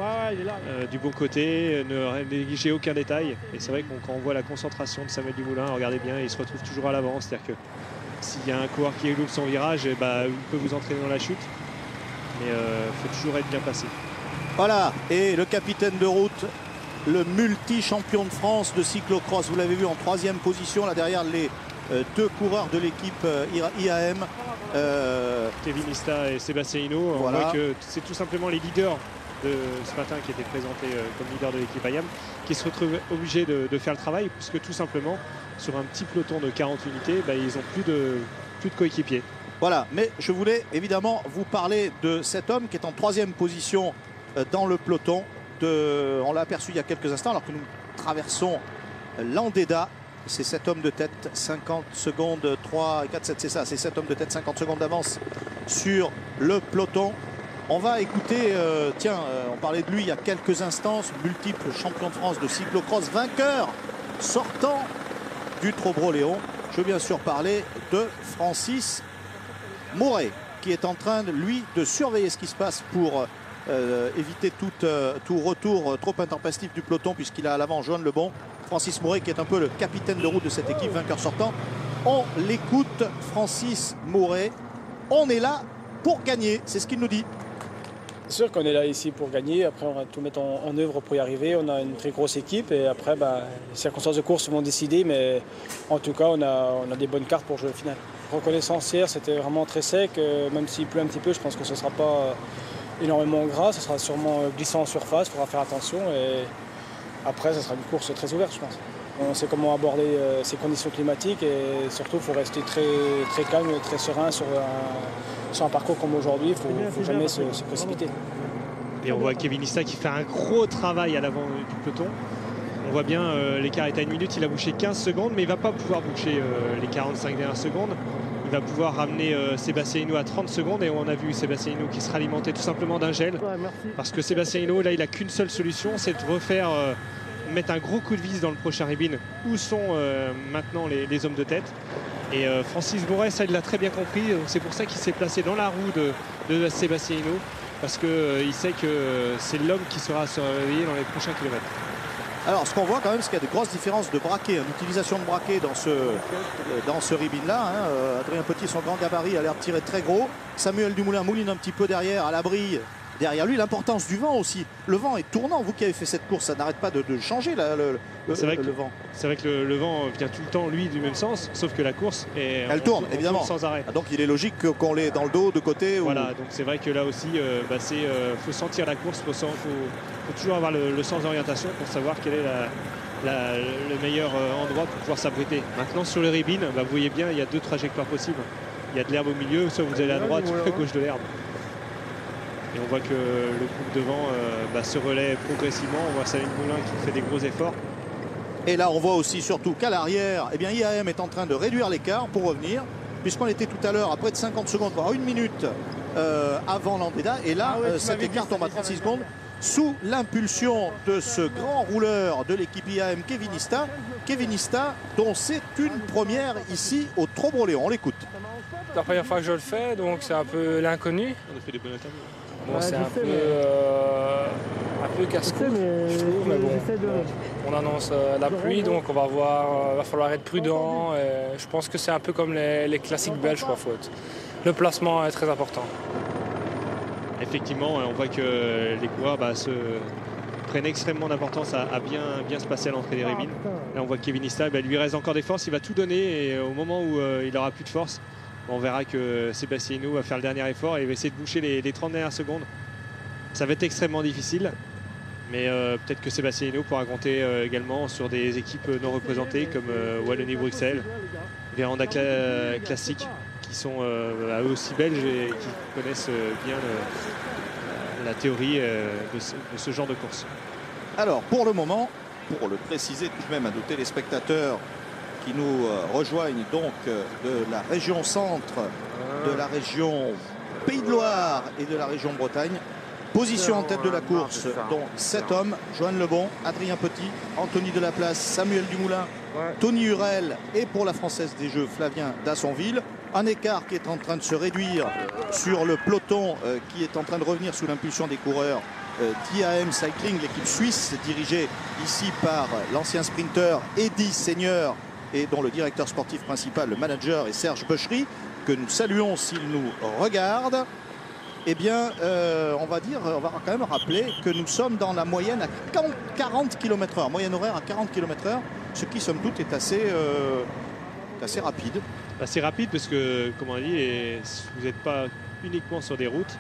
du bon côté, ne négliger aucun détail. Et c'est vrai que quand on voit la concentration de Samuel Dumoulin, regardez bien, il se retrouve toujours à l'avant. C'est-à-dire que s'il y a un coureur qui loupe son virage, il peut vous entraîner dans la chute. Mais il faut toujours être bien placé. Voilà, et le capitaine de route, le multi-champion de France de cyclocross, vous l'avez vu en 3e position, là derrière les deux coureurs de l'équipe IAM. Kevin Ista et Sébastien Hinault. Voilà. On voit que c'est tout simplement les leaders de ce matin qui étaient présentés comme leaders de l'équipe IAM qui se retrouvent obligés de faire le travail, puisque tout simplement sur un petit peloton de 40 unités, ils n'ont plus de coéquipiers. Voilà, mais je voulais évidemment vous parler de cet homme qui est en 3e position dans le peloton. On l'a aperçu il y a quelques instants alors que nous traversons l'Andeda. C'est cet homme de tête, 50 secondes, 3, 4, 7, c'est ça, c'est cet homme de tête, 50 secondes d'avance sur le peloton. On va écouter, on parlait de lui il y a quelques instants, multiple champion de France de cyclocross, vainqueur sortant du Trobreau-Léon. Je veux bien sûr parler de Francis Mouret, qui est en train, lui, de surveiller ce qui se passe pour éviter tout retour trop intempestif du peloton, puisqu'il a à l'avant Joanne Lebon. Francis Mouret qui est un peu le capitaine de route de cette équipe, vainqueur sortant. On l'écoute, Francis Mouret. On est là pour gagner, c'est ce qu'il nous dit. C'est sûr qu'on est là ici pour gagner. Après, on va tout mettre en œuvre pour y arriver. On a une très grosse équipe et après, les circonstances de course vont décider. Mais en tout cas, on a des bonnes cartes pour jouer le final. Reconnaissance hier, c'était vraiment très sec. Même s'il pleut un petit peu, je pense que ce ne sera pas énormément gras. Ce sera sûrement glissant en surface. Il faudra faire attention. Et après, ce sera une course très ouverte, je pense. On sait comment aborder ces conditions climatiques et surtout, il faut rester très, très calme, très serein sur un parcours comme aujourd'hui. Il ne faut jamais se précipiter. Et on voit Kevin Ista qui fait un gros travail à l'avant du peloton. On voit bien l'écart est à 1 minute, il a bouché 15 secondes, mais il ne va pas pouvoir boucher les 45 dernières secondes. Il va pouvoir ramener Sébastien Hinault à 30 secondes et on a vu Sébastien Hinault qui sera alimenté tout simplement d'un gel. Parce que Sébastien Hinault, là, il n'a qu'une seule solution, c'est de refaire, mettre un gros coup de vis dans le prochain ribbon où sont maintenant les hommes de tête. Et Francis Mouret, ça, il l'a très bien compris. C'est pour ça qu'il s'est placé dans la roue de Sébastien Hinault, parce qu'il sait que c'est l'homme qui sera surveillé dans les prochains kilomètres. Alors, ce qu'on voit quand même, c'est qu'il y a de grosses différences de braquet, l'utilisation de braquet dans ce ribbon-là. Adrien Petit, son grand gabarit, a l'air de tirer très gros. Samuel Dumoulin mouline un petit peu derrière, à l'abri. Derrière lui, l'importance du vent aussi. Le vent est tournant. Vous qui avez fait cette course, ça n'arrête pas de changer le vent. C'est vrai que le vent vient tout le temps, lui, du même sens, sauf que la course, elle tourne, évidemment. Tourne sans arrêt. Donc il est logique qu'on l'ait dans le dos, de côté. Voilà, donc c'est vrai que là aussi, faut sentir la course, faut toujours avoir le sens d'orientation pour savoir quel est le meilleur endroit pour pouvoir s'abriter. Maintenant, sur le ribbon, vous voyez bien, il y a 2 trajectoires possibles. Il y a de l'herbe au milieu, soit vous allez à droite, soit à gauche de l'herbe. Et on voit que le groupe devant se relaie progressivement. On voit Samuel Dumoulin qui fait des gros efforts. Et là, on voit aussi surtout qu'à l'arrière, IAM est en train de réduire l'écart pour revenir, puisqu'on était tout à l'heure à près de 50 secondes, voire 1 minute avant l'Andeda. Et là, cet écart tombe à 36 secondes sous l'impulsion de ce grand rouleur de l'équipe IAM, Kevin Ista. Kevin Ista, dont c'est une première ici au Trobreau-Léon. On l'écoute. C'est la première fois que je le fais, donc c'est un peu l'inconnu. On a fait des bonnes interviews. Bon, c'est un peu casse-cou, je trouve, mais bon, on annonce la pluie, donc on va falloir être prudent. Et je pense que c'est un peu comme les classiques belges, quoi, faute. Le placement est très important. Effectivement, on voit que les coureurs prennent extrêmement d'importance à bien se passer à l'entrée des ribbons. Là, on voit que Kevin Ista, lui reste encore des forces, il va tout donner et au moment où il n'aura plus de force, on verra que Sébastien Hinault va faire le dernier effort et il va essayer de boucher les 30 dernières secondes. Ça va être extrêmement difficile, mais peut-être que Sébastien Hinault pourra compter également sur des équipes non représentées comme Wallonie-Bruxelles, Véranda Classique, qui sont eux aussi belges et qui connaissent bien la théorie de ce genre de course. Alors, pour le moment, pour le préciser tout de même à nos téléspectateurs qui nous rejoignent donc de la région centre, de la région Pays de Loire et de la région Bretagne, Position en tête de la course, dont 7 hommes, Johan Lebon, Adrien Petit, Anthony Delaplace, Samuel Dumoulin, Tony Hurel et pour la Française des Jeux, Flavien Dassonville. Un écart qui est en train de se réduire sur le peloton qui est en train de revenir sous l'impulsion des coureurs d'IAM Cycling, l'équipe suisse dirigée ici par l'ancien sprinter Eddy Seigneur et dont le directeur sportif principal, le manager, est Serge Bechery, que nous saluons s'il nous regarde. Eh bien, on va quand même rappeler que nous sommes dans la moyenne à 40 km/h, moyenne horaire à 40 km/h, ce qui, somme toute, est assez rapide. Assez rapide parce que, comme on a dit, vous n'êtes pas uniquement sur des routes,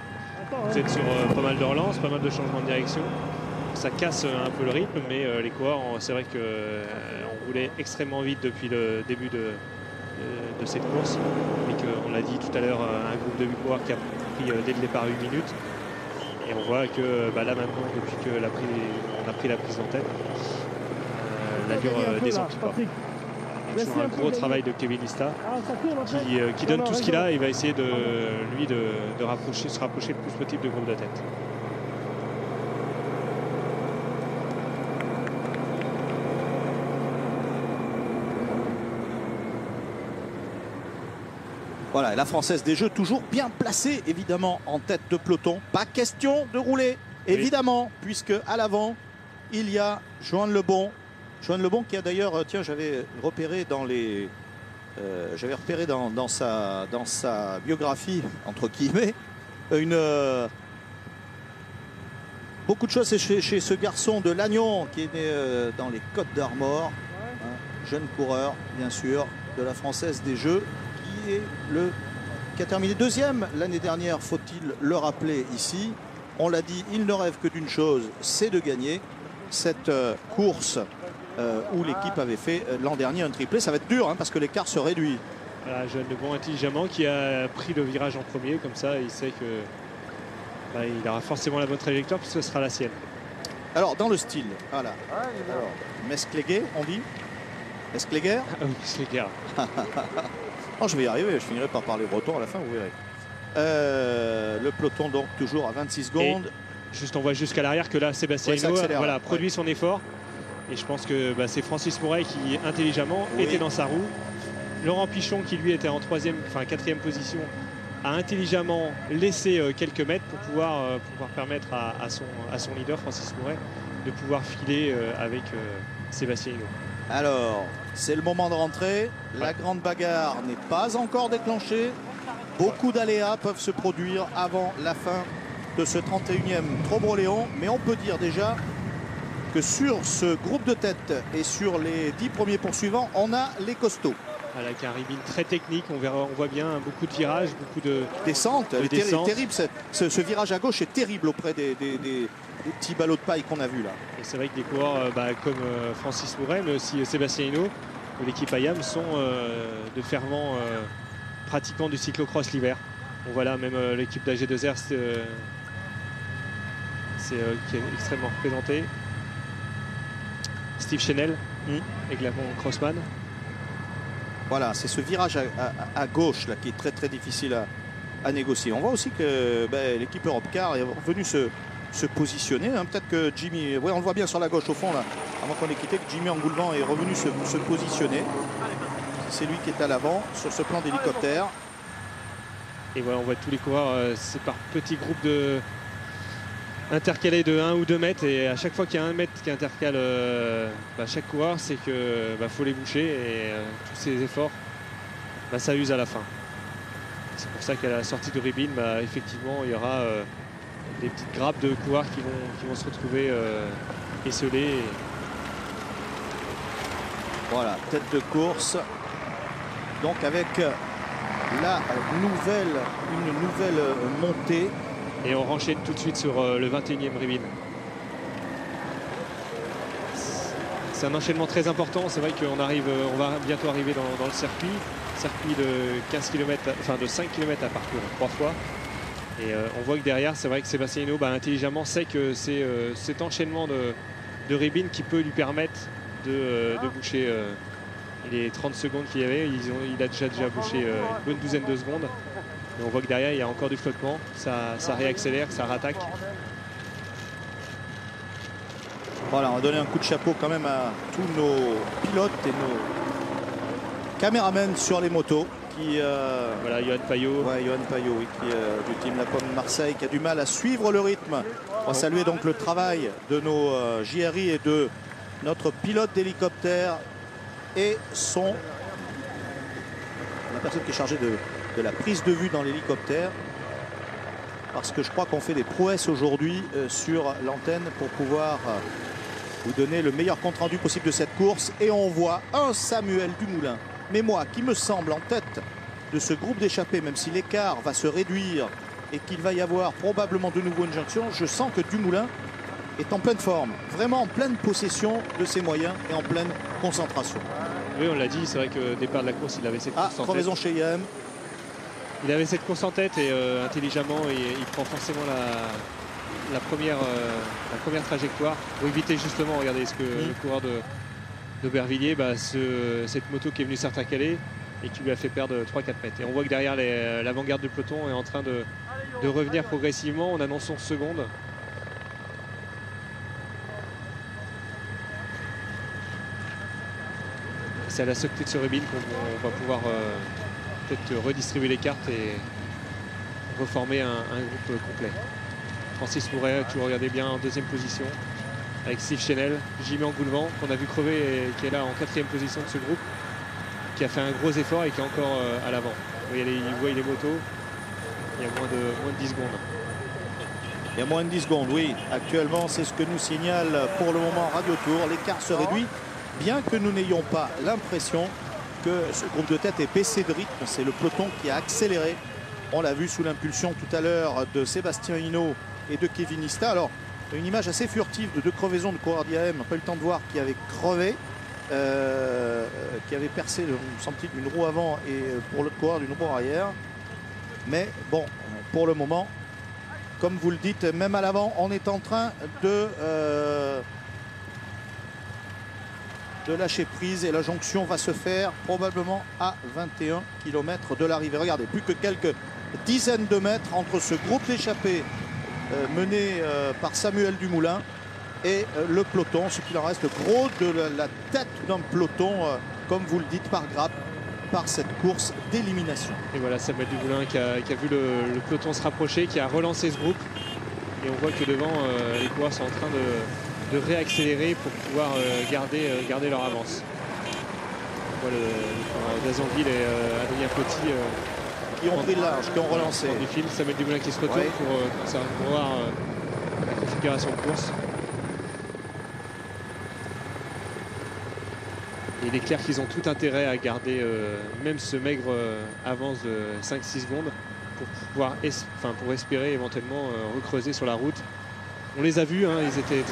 vous êtes sur pas mal de relances, pas mal de changements de direction. Ça casse un peu le rythme, mais les coureurs, c'est vrai qu'on roulait extrêmement vite depuis le début de cette course, mais qu'on l'a dit tout à l'heure, un groupe de 8 coureurs qui a pris dès le départ 8 minutes. Et on voit que là maintenant, depuis qu'on a pris la prise en tête, l'allure descend petit pas. Toujours un gros travail de Kevin Lista qui donne tout ce qu'il a et va essayer de se rapprocher le plus possible du groupe de tête. Voilà, la Française des Jeux toujours bien placée, évidemment, en tête de peloton. Pas question de rouler, évidemment, puisque à l'avant, il y a Johan Lebon. Johan Lebon qui a d'ailleurs, tiens, j'avais repéré dans sa biographie, entre guillemets, beaucoup de choses chez ce garçon de Lannion qui est né dans les Côtes d'Armor, jeune coureur, bien sûr, de la Française des Jeux, qui a terminé deuxième l'année dernière, faut-il le rappeler ici. On l'a dit, il ne rêve que d'une chose, c'est de gagner cette course où l'équipe avait fait l'an dernier un triplé. Ça va être dur parce que l'écart se réduit. Voilà, Johan Lebon intelligemment qui a pris le virage en premier, comme ça il sait que il aura forcément la bonne trajectoire puisque ce sera la sienne. Alors dans le style, voilà. Alors, Mescléguer, on dit Mescléguer. Ah oui, Mescléguer. Oh, je vais y arriver, je finirai par parler breton à la fin, vous verrez. Le peloton donc toujours à 26 secondes. Et juste on voit jusqu'à l'arrière que là Sébastien Hinault produit son effort. Et je pense que c'est Francis Mouret qui intelligemment était dans sa roue. Laurent Pichon qui lui était en 4e position a intelligemment laissé quelques mètres pour pouvoir permettre à son leader Francis Mouret de pouvoir filer avec Sébastien Hinault. Alors, c'est le moment de rentrer. La grande bagarre n'est pas encore déclenchée. Beaucoup d'aléas peuvent se produire avant la fin de ce 31e Trobreléon. Mais on peut dire déjà que sur ce groupe de tête et sur les 10 premiers poursuivants, on a les costauds. Avec un Ribine très technique, on voit bien beaucoup de virages, beaucoup de descentes. Terrible, ce virage à gauche est terrible auprès des petits ballots de paille qu'on a vus là. Et c'est vrai que des coureurs comme Francis Mouret, mais aussi Sébastien Hinault de l'équipe IAM sont de fervents pratiquants du cyclocross l'hiver. On voit là même l'équipe d'AG2R qui est extrêmement représentée. Steve Chenel et Glavon Crossman. Voilà, c'est ce virage à gauche là, qui est très très difficile à négocier. On voit aussi que l'équipe Europcar est revenue se positionner. Peut-être que Jimmy, on le voit bien sur la gauche au fond là, avant qu'on ait quitté, que Jimmy Angoulevent est revenu se positionner. C'est lui qui est à l'avant sur ce plan d'hélicoptère. Et voilà, on voit tous les coureurs, c'est par petits groupes intercalés de 1 ou 2 mètres, et à chaque fois qu'il y a 1 mètre qui intercale chaque coureur, c'est que faut les boucher, et tous ces efforts ça use à la fin. C'est pour ça qu'à la sortie de Ribine, effectivement il y aura des petites grappes de coureurs qui vont se retrouver esselés. Voilà, tête de course donc avec une nouvelle montée. Et on enchaîne tout de suite sur le 21e Ribine. C'est un enchaînement très important. C'est vrai qu'on va bientôt arriver dans le circuit de 15 km, de 5 km à parcourir 3 fois. Et on voit que derrière, c'est vrai que Sébastien Hinault intelligemment sait que c'est cet enchaînement de Ribine qui peut lui permettre de boucher les 30 secondes qu'il y avait. Il a déjà bouché une bonne douzaine de secondes. Et on voit que derrière, il y a encore du flottement. Ça réaccélère, ça rattaque. Voilà, on va donner un coup de chapeau quand même à tous nos pilotes et nos caméramens sur les motos. Voilà, Johan Payot. Ouais, Johan Payot, oui, qui du team La Pomme Marseille, qui a du mal à suivre le rythme. On va saluer donc le travail de nos JRI et de notre pilote d'hélicoptère et la personne qui est chargée de la prise de vue dans l'hélicoptère. Parce que je crois qu'on fait des prouesses aujourd'hui sur l'antenne pour pouvoir vous donner le meilleur compte-rendu possible de cette course. Et on voit un Samuel Dumoulin. Mais moi, qui me semble en tête de ce groupe d'échappés, même si l'écart va se réduire et qu'il va y avoir probablement de nouveau une jonction, je sens que Dumoulin est en pleine forme, vraiment en pleine possession de ses moyens et en pleine concentration. Oui, on l'a dit, c'est vrai que au départ de la course, il avait cette course en tête. Crevaison chez IAM. Il avait cette course en tête et intelligemment, il prend forcément la première trajectoire pour éviter justement, regardez ce que le coureur d'Aubervilliers, cette moto qui est venue s'intercaler et qui lui a fait perdre 3-4 mètres. Et on voit que derrière l'avant-garde du peloton est en train de revenir progressivement. On annonce 11 secondes. C'est à la sortie de ce rébine qu'on va pouvoir peut-être redistribuer les cartes et reformer un groupe complet. Francis Mouret, tu regardais bien en deuxième position avec Steve Chenel, Jimmy Angoulevent qu'on a vu crever et qui est là en 4e position de ce groupe, qui a fait un gros effort et qui est encore à l'avant. Vous voyez les motos, il y a moins de 10 secondes. Il y a moins de 10 secondes, oui. Actuellement, c'est ce que nous signale pour le moment Radio Tour. L'écart se réduit, bien que nous n'ayons pas l'impression que ce groupe de tête est baissé de rythme. C'est le peloton qui a accéléré. On l'a vu sous l'impulsion tout à l'heure de Sébastien Hinault et de Kevin Ista. Alors, une image assez furtive de deux crevaisons de coureurs d'IAM. On n'a pas eu le temps de voir qui avait crevé, qui avait percé, me semble-t-il, une roue avant et pour l'autre coureur d'une roue arrière. Mais bon, pour le moment, comme vous le dites, même à l'avant, on est en train de lâcher prise et la jonction va se faire probablement à 21 km de l'arrivée. Regardez, plus que quelques dizaines de mètres entre ce groupe d'échappés mené par Samuel Dumoulin et le peloton, ce qu'il en reste gros de la tête d'un peloton, comme vous le dites, par grappe, par cette course d'élimination. Et voilà Samuel Dumoulin qui a vu le peloton se rapprocher, qui a relancé ce groupe. Et on voit que devant, les coureurs sont en train de réaccélérer pour pouvoir garder leur avance. On voit le Gazanville et Adrien Petit qui ont pris le large, qui ont relancé. Du film, Samuel Dumoulin qui se retourne pour voir la configuration de course. Et il est clair qu'ils ont tout intérêt à garder même ce maigre avance de 5-6 secondes pour pouvoir pour espérer éventuellement recreuser sur la route. On les a vus, hein, ils étaient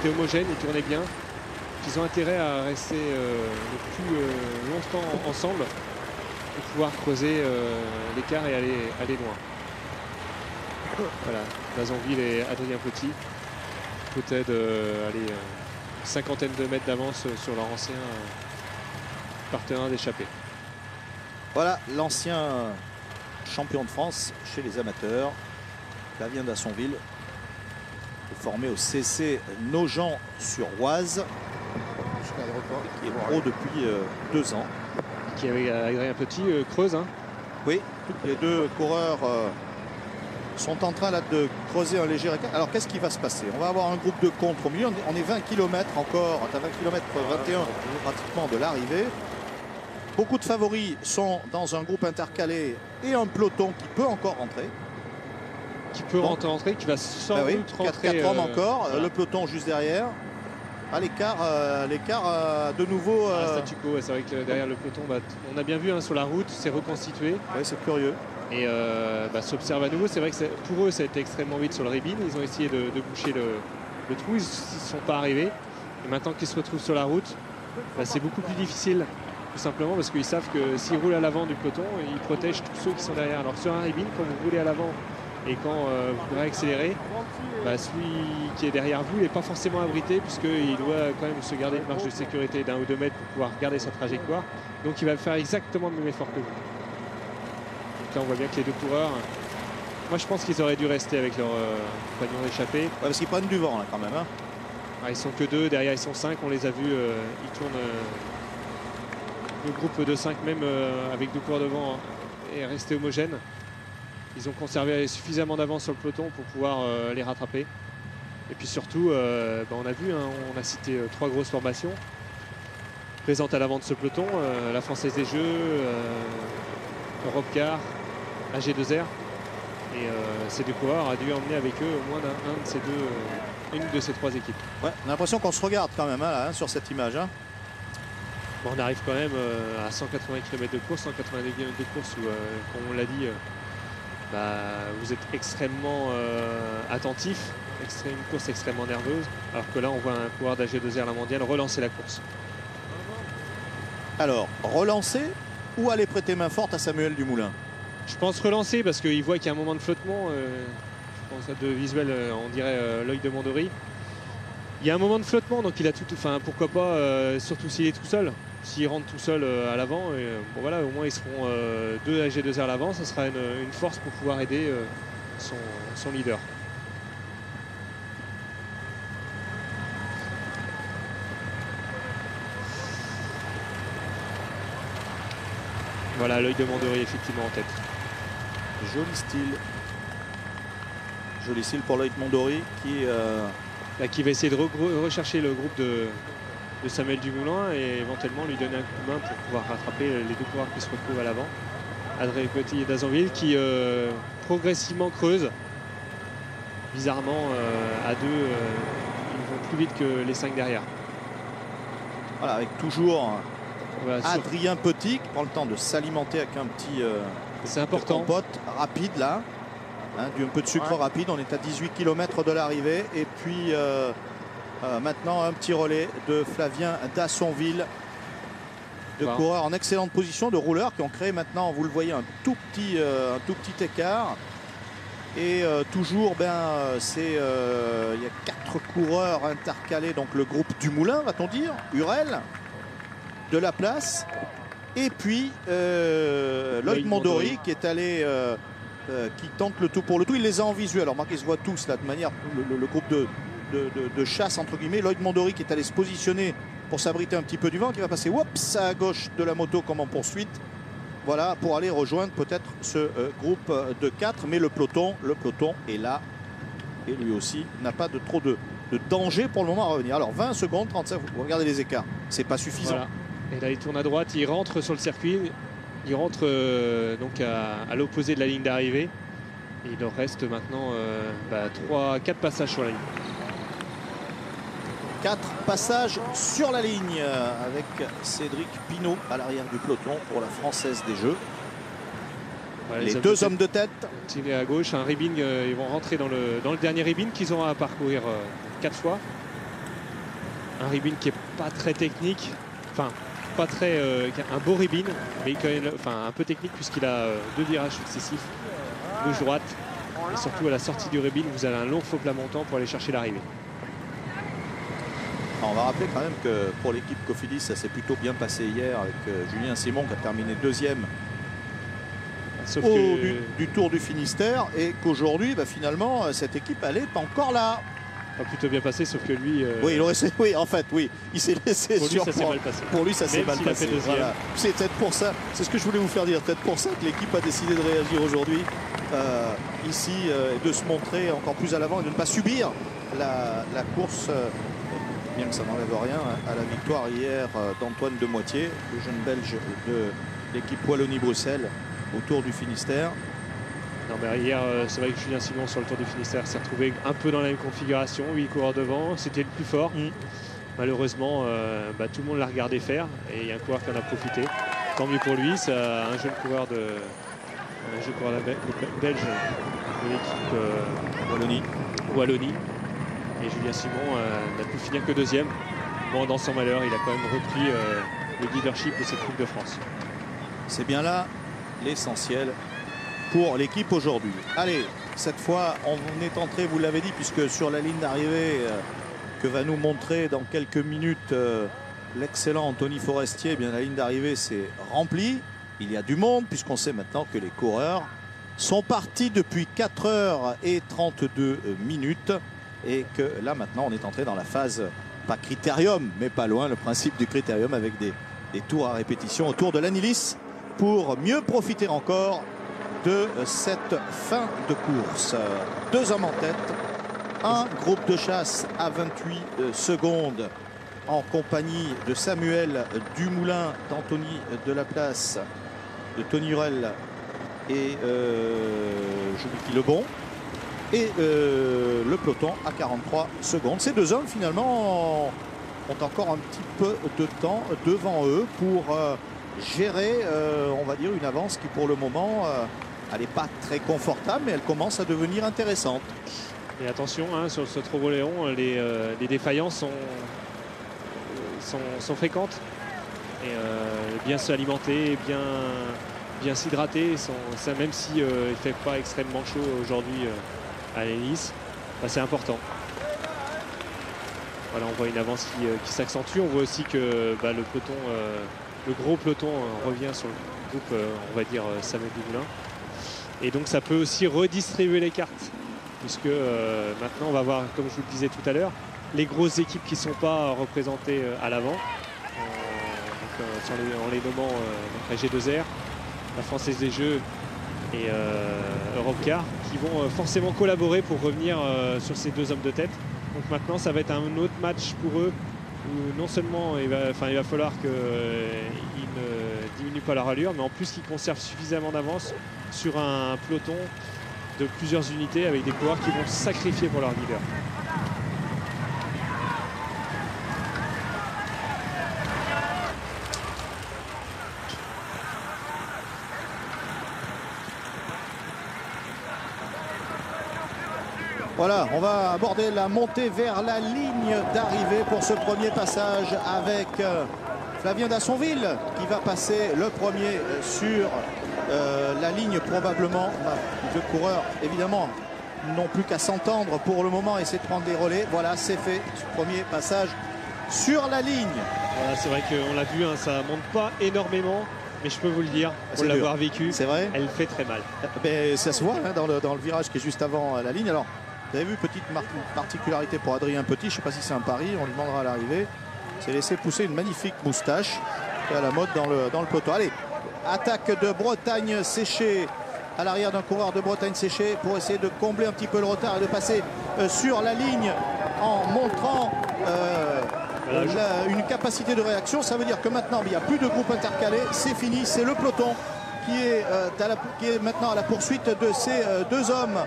homogènes, ils tournaient bien. Ils ont intérêt à rester le plus longtemps ensemble pour pouvoir creuser l'écart et aller loin. Voilà, Gazanville et Adrien Petit, peut-être une cinquantaine de mètres d'avance sur leur ancien partenaire d'échappée. Voilà l'ancien champion de France chez les amateurs, Flavien Dassonville, formé au CC Nogent-sur-Oise, qui est pro depuis 2 ans. Qui avait Adrien Petit, creuse. Hein. Oui, les deux coureurs sont en train là de creuser un léger écart. Alors qu'est-ce qui va se passer? On va avoir un groupe de contre au milieu. On est 20 km encore, à 20 km 21 pratiquement de l'arrivée. Beaucoup de favoris sont dans un groupe intercalé et un peloton qui peut encore rentrer. Qui peut rentrer, qui va sans doute rentrer. 4 hommes encore, voilà. Le peloton juste derrière. À l'écart de nouveau. Statu quo, c'est vrai que derrière le peloton, on a bien vu sur la route, c'est reconstitué. Oui, c'est curieux. Et s'observe à nouveau. C'est vrai que pour eux, ça a été extrêmement vite sur le ribine. Ils ont essayé de boucher le trou. Ils ne sont pas arrivés. Et maintenant qu'ils se retrouvent sur la route, c'est beaucoup plus difficile. Tout simplement parce qu'ils savent que s'ils roulent à l'avant du peloton, ils protègent tous ceux qui sont derrière. Alors sur un ribine, quand vous roulez à l'avant et quand vous réaccélérez, celui qui est derrière vous n'est pas forcément abrité puisqu'il doit quand même se garder une marge de sécurité d'1 ou 2 mètres pour pouvoir garder sa trajectoire. Donc il va faire exactement le même effort que vous. Donc là on voit bien que les deux coureurs, moi je pense qu'ils auraient dû rester avec leur compagnon d'échappée. Parce qu'ils prennent du vent là quand même. Hein. Ils sont que 2, derrière ils sont 5, on les a vus, ils tournent le groupe de 5 même avec 2 coureurs devant est resté homogène. Ils ont conservé suffisamment d'avance sur le peloton pour pouvoir les rattraper. Et puis surtout, on a vu, on a cité 3 grosses formations présentes à l'avant de ce peloton, la Française des Jeux, Europcar, AG2R. Et ces 2 coureurs a dû emmener avec eux au moins une de ces 3 équipes. Ouais, on a l'impression qu'on se regarde quand même là, sur cette image. Bon, on arrive quand même à 180 km de course, 180 km de course où, comme on l'a dit, vous êtes extrêmement attentif, une course extrêmement nerveuse, alors que là on voit un coureur d'AG2R la mondiale relancer la course. Alors, relancer ou aller prêter main forte à Samuel Dumoulin? Je pense relancer parce qu'il voit qu'il y a un moment de flottement. Je pense à de visuel, on dirait Loïc de Mondori. Il y a un moment de flottement, donc il a tout. Enfin, pourquoi pas, surtout s'il est tout seul. S'il rentre tout seul à l'avant, bon voilà, au moins ils seront 2 AG2R à l'avant. Ça sera une force pour pouvoir aider son leader. Voilà, Loïc de Mondori effectivement en tête. Joli style. Joli style pour Loïc Mondori qui va essayer de rechercher le groupe de Samuel Dumoulin et éventuellement lui donner un coup de main pour pouvoir rattraper les 2 coureurs qui se retrouvent à l'avant. Adrien Petit et Dazonville qui progressivement creusent. Bizarrement, à 2, ils vont plus vite que les 5 derrière. Voilà, avec toujours voilà, Adrien Petit qui prend le temps de s'alimenter avec un petit compote rapide là. Un peu de sucre rapide, on est à 18 km de l'arrivée et puis maintenant un petit relais de Flavien Dassonville, de coureurs en excellente position, de rouleurs qui ont créé maintenant, vous le voyez, un tout petit écart. Et toujours, il y a 4 coureurs intercalés, donc le groupe Dumoulin, va-t-on dire, Hurel, de la place, et puis Loïc Mondori qui est allé, qui tente le tout pour le tout. Il les a en visuel. Alors, remarquez, ils se voient tous là de manière, le groupe de chasse, entre guillemets. Loïc Mondori qui est allé se positionner pour s'abriter un petit peu du vent, qui va passer à gauche de la moto comme en poursuite. Voilà, pour aller rejoindre peut-être ce groupe de 4. Mais le peloton est là. Et lui aussi n'a pas trop de danger pour le moment à revenir. Alors 20 secondes, 35, vous regardez les écarts. C'est pas suffisant. Voilà. Et là, il tourne à droite, il rentre sur le circuit. Il rentre donc à l'opposé de la ligne d'arrivée. Et il leur reste maintenant 4 passages sur la ligne. 4 passages sur la ligne avec Cédric Pinault à l'arrière du peloton pour la Française des Jeux. Voilà, les 2 hommes de tête. Tiré à gauche, un ribbing, ils vont rentrer dans le dernier ribbing qu'ils auront à parcourir 4 fois. Un ribbing qui est pas très technique, enfin pas très un beau ribbing, mais quand même, un peu technique puisqu'il a 2 virages successifs, gauche-droite, et surtout à la sortie du ribbing, vous avez un long faux plat montant pour aller chercher l'arrivée. On va rappeler quand même que pour l'équipe Cofidis, ça s'est plutôt bien passé hier avec Julien Simon qui a terminé 2e du Tour du Finistère, et qu'aujourd'hui, finalement, cette équipe, elle n'est pas encore là. Ça a plutôt bien passé, sauf que lui... Oui, en fait, oui. Il s'est laissé pour lui, ça s'est mal passé. Pour lui, ça s'est mal passé. Voilà. C'est peut-être pour ça, c'est ce que je voulais vous faire dire, peut-être pour ça que l'équipe a décidé de réagir aujourd'hui, ici, et de se montrer encore plus à l'avant et de ne pas subir la course, bien que ça n'enlève rien à la victoire hier d'Antoine Demoitier, le jeune Belge de l'équipe Wallonie-Bruxelles au Tour du Finistère. Non, mais hier, c'est vrai que Julien Simon sur le Tour du Finistère s'est retrouvé un peu dans la même configuration, 8 coureurs devant, c'était le plus fort. Malheureusement, tout le monde l'a regardé faire et il y a un coureur qui en a profité. Tant mieux pour lui, c'est un jeune coureur belge de l'équipe Wallonie. Et Julien Simon n'a pu finir que 2e. Bon, dans son malheur, il a quand même repris le leadership de cette Coupe de France. C'est bien là l'essentiel pour l'équipe aujourd'hui. Allez, cette fois, on est entré, vous l'avez dit, puisque sur la ligne d'arrivée que va nous montrer dans quelques minutes l'excellent Anthony Forestier, la ligne d'arrivée s'est remplie. Il y a du monde, puisqu'on sait maintenant que les coureurs sont partis depuis 4h32. et que là maintenant on est entré dans la phase, pas critérium, mais pas loin, le principe du critérium avec des tours à répétition autour de l'Anilis pour mieux profiter encore de cette fin de course. 2 hommes en tête, un groupe de chasse à 28 secondes en compagnie de Samuel Dumoulin, d'Anthony Delaplace, de Tony Hurel et j'oublie qui, Lebon. Et le peloton à 43 secondes. Ces 2 hommes finalement ont encore un petit peu de temps devant eux pour gérer, on va dire, une avance qui pour le moment, elle n'est pas très confortable, mais elle commence à devenir intéressante. Et attention, hein, sur ce Trovoléon, les défaillances sont fréquentes. Et bien s'alimenter, bien s'hydrater, même si il ne fait pas extrêmement chaud aujourd'hui à l'hélice, bah, c'est important. Voilà, on voit une avance qui s'accentue. On voit aussi que bah, le peloton, le gros peloton revient sur le groupe, on va dire Samuel Dumoulin. Et donc ça peut aussi redistribuer les cartes, puisque maintenant on va voir, comme je vous le disais tout à l'heure, les grosses équipes qui ne sont pas représentées à l'avant, en les nommant la G2R, la Française des Jeux et Europcar, qui vont forcément collaborer pour revenir sur ces 2 hommes de tête. Donc maintenant ça va être un autre match pour eux où non seulement il va falloir qu'ils ne diminuent pas leur allure, mais en plus qu'ils conservent suffisamment d'avance sur un peloton de plusieurs unités avec des coureurs qui vont se sacrifier pour leur leader. Voilà, on va aborder la montée vers la ligne d'arrivée pour ce premier passage avec Flavien Dassonville qui va passer le premier sur la ligne probablement. Les 2 coureurs évidemment n'ont plus qu'à s'entendre pour le moment, essayer de prendre des relais. Voilà, c'est fait, premier passage sur la ligne. Voilà, c'est vrai qu'on l'a vu, hein, ça monte pas énormément. Mais je peux vous le dire, pour l'avoir vécu, c'est vrai, elle fait très mal. Ben, ça se voit hein, dans le virage qui est juste avant la ligne. Alors, vous avez vu, petite particularité pour Adrien Petit, je ne sais pas si c'est un pari, on lui demandera à l'arrivée. C'est laissé pousser une magnifique moustache qui est à la mode dans le peloton. Allez, attaque de Bretagne Séché à l'arrière d'un coureur de Bretagne Séché pour essayer de combler un petit peu le retard et de passer sur la ligne en montrant une capacité de réaction. Ça veut dire que maintenant, il n'y a plus de groupe intercalé, c'est fini, c'est le peloton qui est maintenant à la poursuite de ces 2 hommes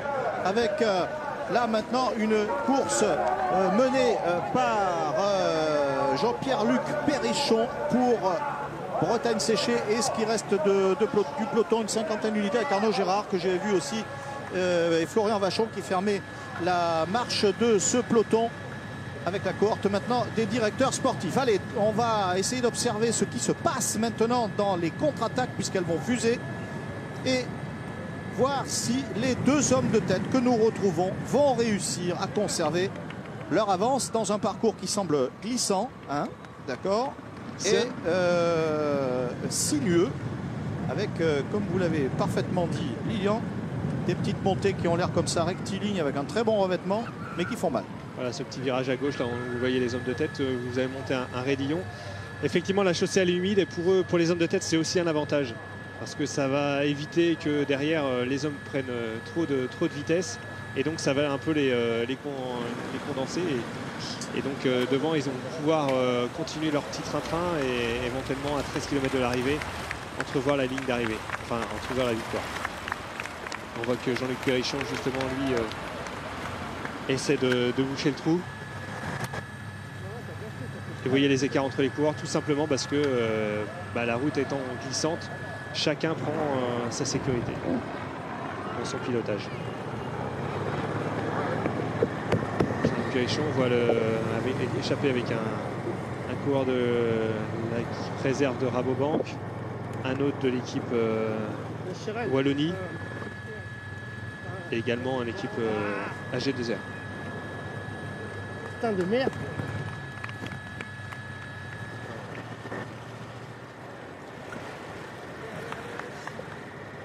avec... là maintenant une course menée par Jean-Pierre-Luc Perrichon pour Bretagne Séché et ce qui reste du peloton, une 50aine d'unités avec Arnaud Gérard que j'ai vu aussi et Florian Vachon qui fermait la marche de ce peloton avec la cohorte maintenant des directeurs sportifs. Allez, on va essayer d'observer ce qui se passe maintenant dans les contre-attaques puisqu'elles vont fuser et voir si les 2 hommes de tête que nous retrouvons vont réussir à conserver leur avance dans un parcours qui semble glissant, hein, d'accord, et sinueux, avec, comme vous l'avez parfaitement dit, Lilian, des petites montées qui ont l'air comme ça rectilignes avec un très bon revêtement, mais qui font mal. Voilà, ce petit virage à gauche, là, vous voyez les hommes de tête, vous avez monté un raidillon. Effectivement, la chaussée elle est humide et pour les hommes de tête, c'est aussi un avantage. Parce que ça va éviter que derrière les hommes prennent trop de vitesse et donc ça va un peu les condenser et donc devant ils vont pouvoir continuer leur petit train-train et éventuellement à 13 km de l'arrivée entrevoir la ligne d'arrivée, enfin entrevoir la victoire. On voit que Jean-Luc Perrichon justement lui essaie de boucher le trou. Et vous voyez les écarts entre les coureurs tout simplement parce que la route étant glissante, chacun prend sa sécurité dans son pilotage. Jean-Luc Perrichon voit échapper avec un coureur de l'équipe réserve de Rabobank, un autre de l'équipe Wallonie et également une équipe AG2R. Putain de merde.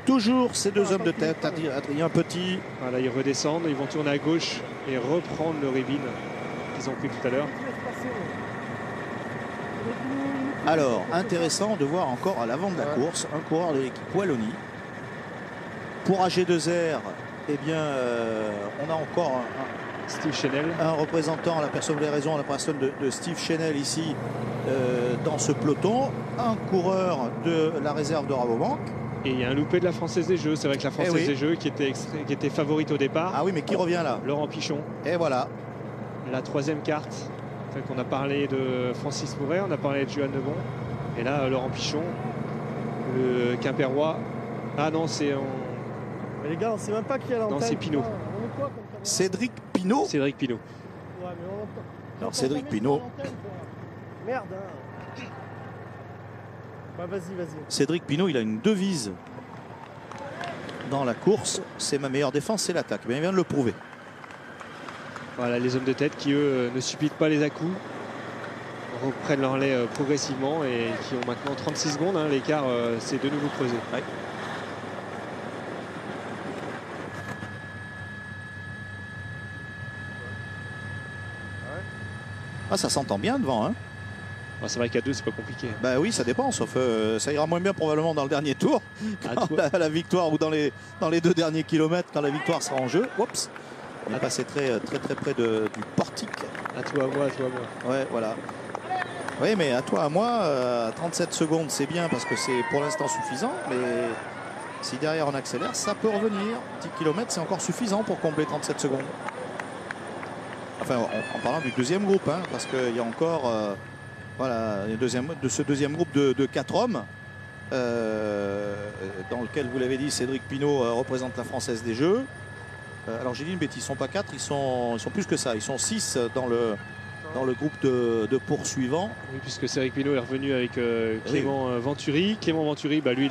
toujours ces deux hommes de tête, Adrien Petit. Voilà, ils redescendent, ils vont tourner à gauche et reprendre le ribine qu'ils ont pris tout à l'heure. Alors, intéressant de voir encore à l'avant de la course un coureur de l'équipe Wallonie. Pour AG2R, eh bien, on a encore Steve Chenel, un représentant, la personne, vous avez raison, la personne de Steve Chenel ici dans ce peloton, un coureur de la réserve de Rabobank. Et il y a un loupé de la Française des Jeux. C'est vrai que la Française des Jeux qui était favorite au départ. Ah oui, mais qui revient là? Laurent Pichon. Et voilà. La troisième carte. On a parlé de Francis Mouret, on a parlé de Johan Lebon. Et là, Laurent Pichon, le Quimpérois. Ah non, c'est... Mais les gars, on sait même pas qui est à l'antenne. Non, c'est Pinot. Cédric Pinot. Cédric Pinot. Ouais, mais alors Cédric Pinot. Merde. Hein. Bah, vas-y. Cédric Pinot, il a une devise dans la course. C'est ma meilleure défense, c'est l'attaque. Mais il vient de le prouver. Voilà, les hommes de tête qui, eux, ne subissent pas les à-coups, reprennent leur lait progressivement et qui ont maintenant 36 secondes. Hein. L'écart s'est de nouveau creusé. Ouais. Ah, ça s'entend bien devant, hein. C'est vrai qu'à deux, c'est pas compliqué. Bah oui, ça dépend, sauf ça ira moins bien probablement dans le dernier tour, la victoire ou dans les 2 derniers kilomètres, quand la victoire sera en jeu. Oups, on est passé très près du portique. À toi, à moi. Ouais, voilà. Oui, mais à toi, à moi, 37 secondes, c'est bien parce que c'est pour l'instant suffisant, mais si derrière on accélère, ça peut revenir. 10 km, c'est encore suffisant pour combler 37 secondes. Enfin, en parlant du deuxième groupe, hein, parce qu'il y a encore voilà, de ce deuxième groupe de 4 hommes, dans lequel, vous l'avez dit, Cédric Pinot représente la Française des Jeux. Alors j'ai dit une bêtise, ils ne sont pas 4, ils sont plus que ça, ils sont 6 dans le groupe de poursuivants. Oui, puisque Cédric Pinot est revenu avec Clément Venturi. Clément Venturi, lui,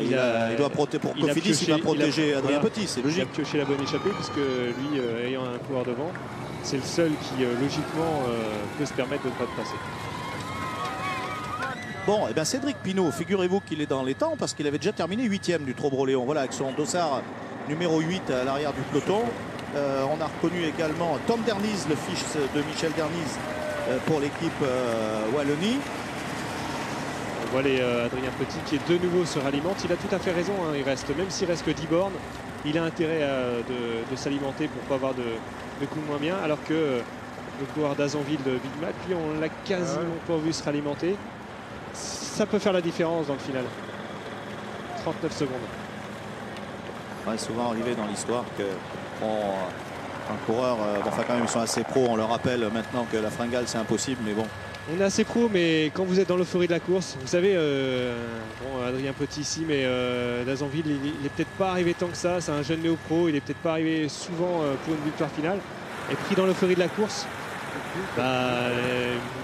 il doit protéger pour Cofidis, il va protéger Adrien Petit, c'est logique. Il a pioché la bonne échappée puisque lui, ayant un coureur devant, c'est le seul qui logiquement peut se permettre de ne pas passer. Bon, et bien Cédric Pinot, figurez-vous qu'il est dans les temps parce qu'il avait déjà terminé 8e du Trobreléon. Voilà, avec son dossard numéro 8 à l'arrière du peloton. On a reconnu également Tom Derniz, le fils de Michel Derniz pour l'équipe Wallonie. Voilà Adrien Petit qui est de nouveau se ralimente. Il a tout à fait raison, hein. Même s'il reste que 10 bornes, il a intérêt de s'alimenter pour ne pas avoir de coups moins bien. Alors que le coureur d'Azonville de Big Mac, lui, on l'a quasiment pas vu se ralimenter. Ça peut faire la différence dans le final. 39 secondes. Ouais, souvent arrivé dans l'histoire que un coureur, enfin quand même ils sont assez pros, on leur rappelle maintenant que la fringale c'est impossible, mais bon. On est assez pro, mais quand vous êtes dans l'euphorie de la course, vous savez, Adrien Petit ici, mais d'Azonville, il n'est peut-être pas arrivé tant que ça. C'est un jeune néo-pro, il n'est peut-être pas arrivé souvent pour une victoire finale. Et pris dans l'euphorie de la course,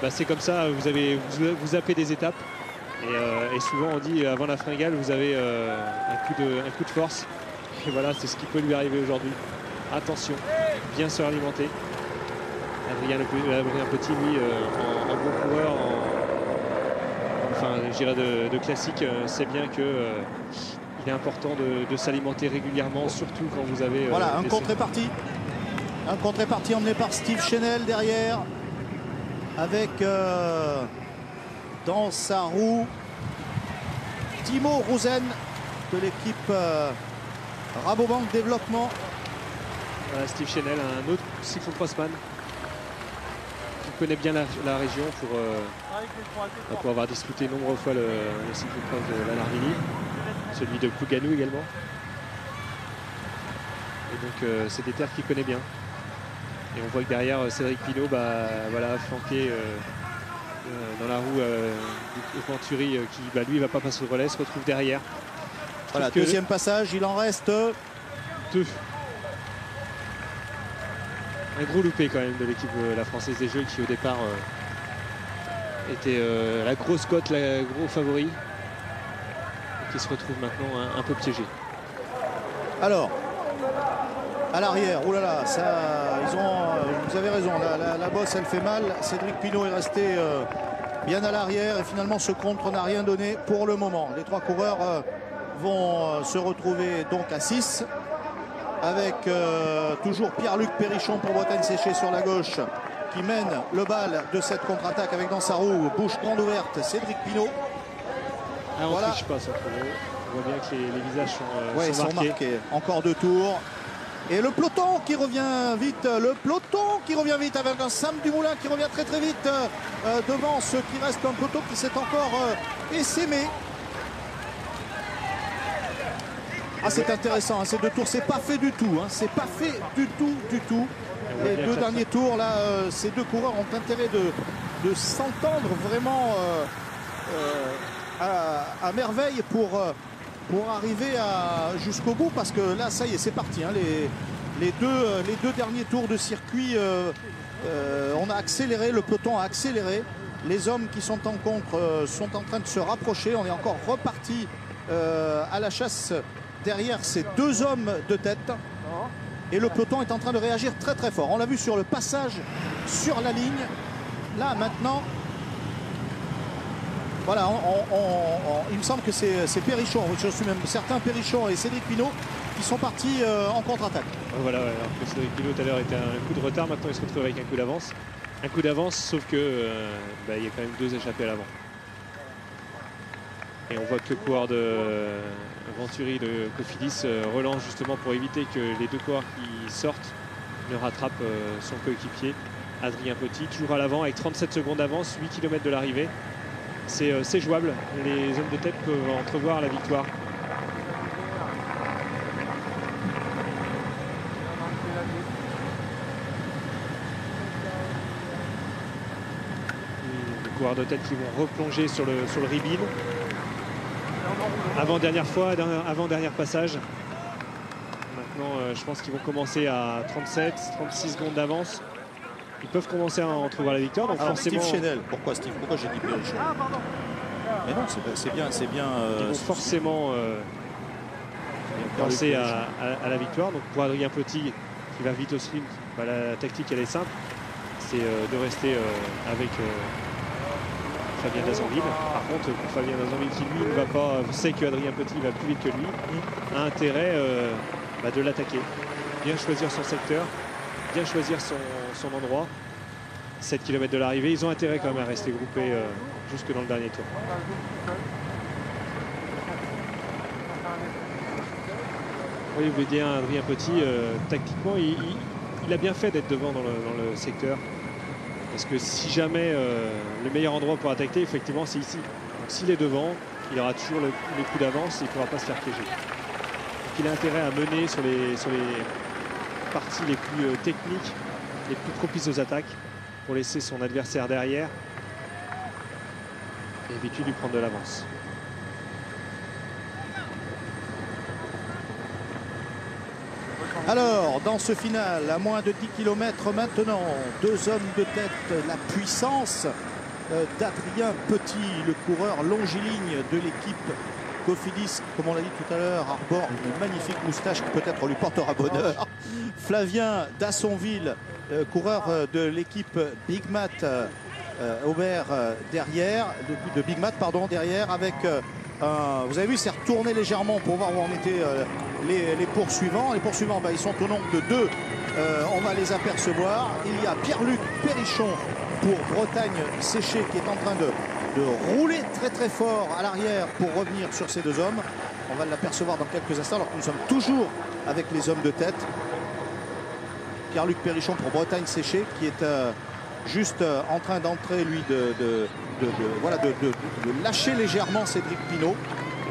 c'est comme ça, vous zappez des étapes. Et souvent on dit avant la fringale, vous avez un coup de force. Et voilà, c'est ce qui peut lui arriver aujourd'hui. Attention, bien se alimenter. Adrien Petit, lui, en bon coureur, je dirais de classique, sait bien qu'il est important de s'alimenter régulièrement, surtout quand vous avez... voilà, un contre-réparti. Un contre-réparti emmené par Steve Chenel derrière, avec dans sa roue Timo Rouzen de l'équipe Rabobank Développement. Voilà, Steve Chenel, un autre cyclocrossman qui connaît bien la région pour avoir disputé nombreuses fois le cyclocross de la Larvini, celui de Plouganou également. Et donc c'est des terres qu'il connaît bien. Et on voit que derrière Cédric Pinot, voilà, flanqué dans la roue du Venturi qui lui va pas passer le relais, se retrouve derrière. Voilà, deuxième passage, il en reste 2. Un gros loupé quand même de l'équipe la Française des Jeux qui au départ était la grosse cote, la gros favori, et qui se retrouve maintenant un peu piégé. Alors, à l'arrière, oh là là, ça, vous avez raison, la bosse elle fait mal. Cédric Pinot est resté bien à l'arrière et finalement ce contre n'a rien donné pour le moment. Les 3 coureurs vont se retrouver donc à 6 avec toujours Pierre-Luc Périchon pour Bretagne Séché sur la gauche qui mène le bal de cette contre-attaque avec dans sa roue, bouche grande ouverte, Cédric Pinault. On voilà. Triche pas, ça, on voit bien que les visages sont marqués. Encore 2 tours. Et le peloton qui revient vite, avec un Sam Dumoulin qui revient très très vite devant ce qui reste un peloton qui s'est encore essaimé. Ah, c'est intéressant, hein, ces 2 tours, c'est pas fait du tout, hein, c'est pas fait du tout. Les 2 derniers tours, là, ces 2 coureurs ont intérêt de s'entendre vraiment à merveille pour arriver jusqu'au bout, parce que là, ça y est, c'est parti. Hein, les deux derniers tours de circuit, on a accéléré, le peloton a accéléré. Les hommes qui sont en contre sont en train de se rapprocher. On est encore reparti à la chasse derrière ces 2 hommes de tête. Et le peloton est en train de réagir très très fort. On l'a vu sur le passage sur la ligne. Là, maintenant, voilà, il me semble que c'est Périchon, je suis même certain, Périchon et Cédric Pinault qui sont partis en contre-attaque. Voilà, alors que Cédric Pinault tout à l'heure était un coup de retard, maintenant il se retrouve avec un coup d'avance. Un coup d'avance, sauf que il y a quand même 2 échappés à l'avant. Et on voit que le coureur de Venturi de Cofidis relance justement pour éviter que les 2 coureurs qui sortent ne rattrapent son coéquipier. Adrien Petit, toujours à l'avant avec 37 secondes d'avance, 8 km de l'arrivée. C'est jouable, les hommes de tête peuvent entrevoir la victoire. Les coureurs de tête qui vont replonger sur le ribine. Avant-dernière passage. Maintenant, je pense qu'ils vont commencer à 37-36 secondes d'avance. Ils peuvent commencer à entrevoir la victoire. Donc alors, forcément... Steve Chenel, pourquoi j'ai dit Périchon? Mais non, c'est bien. Ils vont forcément penser à la victoire. Donc pour Adrien Petit, qui va vite au sprint, la tactique elle est simple. C'est de rester avec Fabien Dazanville. Par contre, pour Fabien Dazanville qui lui ne va pas, sait que Adrien Petit va plus vite que lui, a intérêt de l'attaquer. Bien choisir son secteur, bien choisir son endroit. 7 km de l'arrivée, ils ont intérêt quand même à rester groupés jusque dans le dernier tour. Oui, vous voyez bien Adrien Petit, tactiquement, il a bien fait d'être devant dans le secteur. Parce que si jamais le meilleur endroit pour attaquer, effectivement, c'est ici. Donc s'il est devant, il aura toujours les coups d'avance et il ne pourra pas se faire piéger. Donc il a intérêt à mener sur les parties les plus techniques, les plus propices aux attaques, pour laisser son adversaire derrière et éviter de lui prendre de l'avance. Alors, dans ce final, à moins de 10 km maintenant, 2 hommes de tête, la puissance d'Adrien Petit, le coureur longiligne de l'équipe Cofidis, comme on l'a dit tout à l'heure, arbore une magnifique moustache qui peut-être lui portera bonheur. Flavien Dassonville, coureur de l'équipe Big Mat Aubert derrière, de Big Mat pardon, derrière, avec vous avez vu, c'est retourné légèrement pour voir où en étaient les poursuivants. Les poursuivants, ils sont au nombre de 2. On va les apercevoir. Il y a Pierre-Luc Périchon pour Bretagne Séché qui est en train de rouler très très fort à l'arrière pour revenir sur ces 2 hommes. On va l'apercevoir dans quelques instants alors que nous sommes toujours avec les hommes de tête. Pierre-Luc Périchon pour Bretagne Séché qui est juste en train d'entrer lui de lâcher légèrement Cédric Pinault.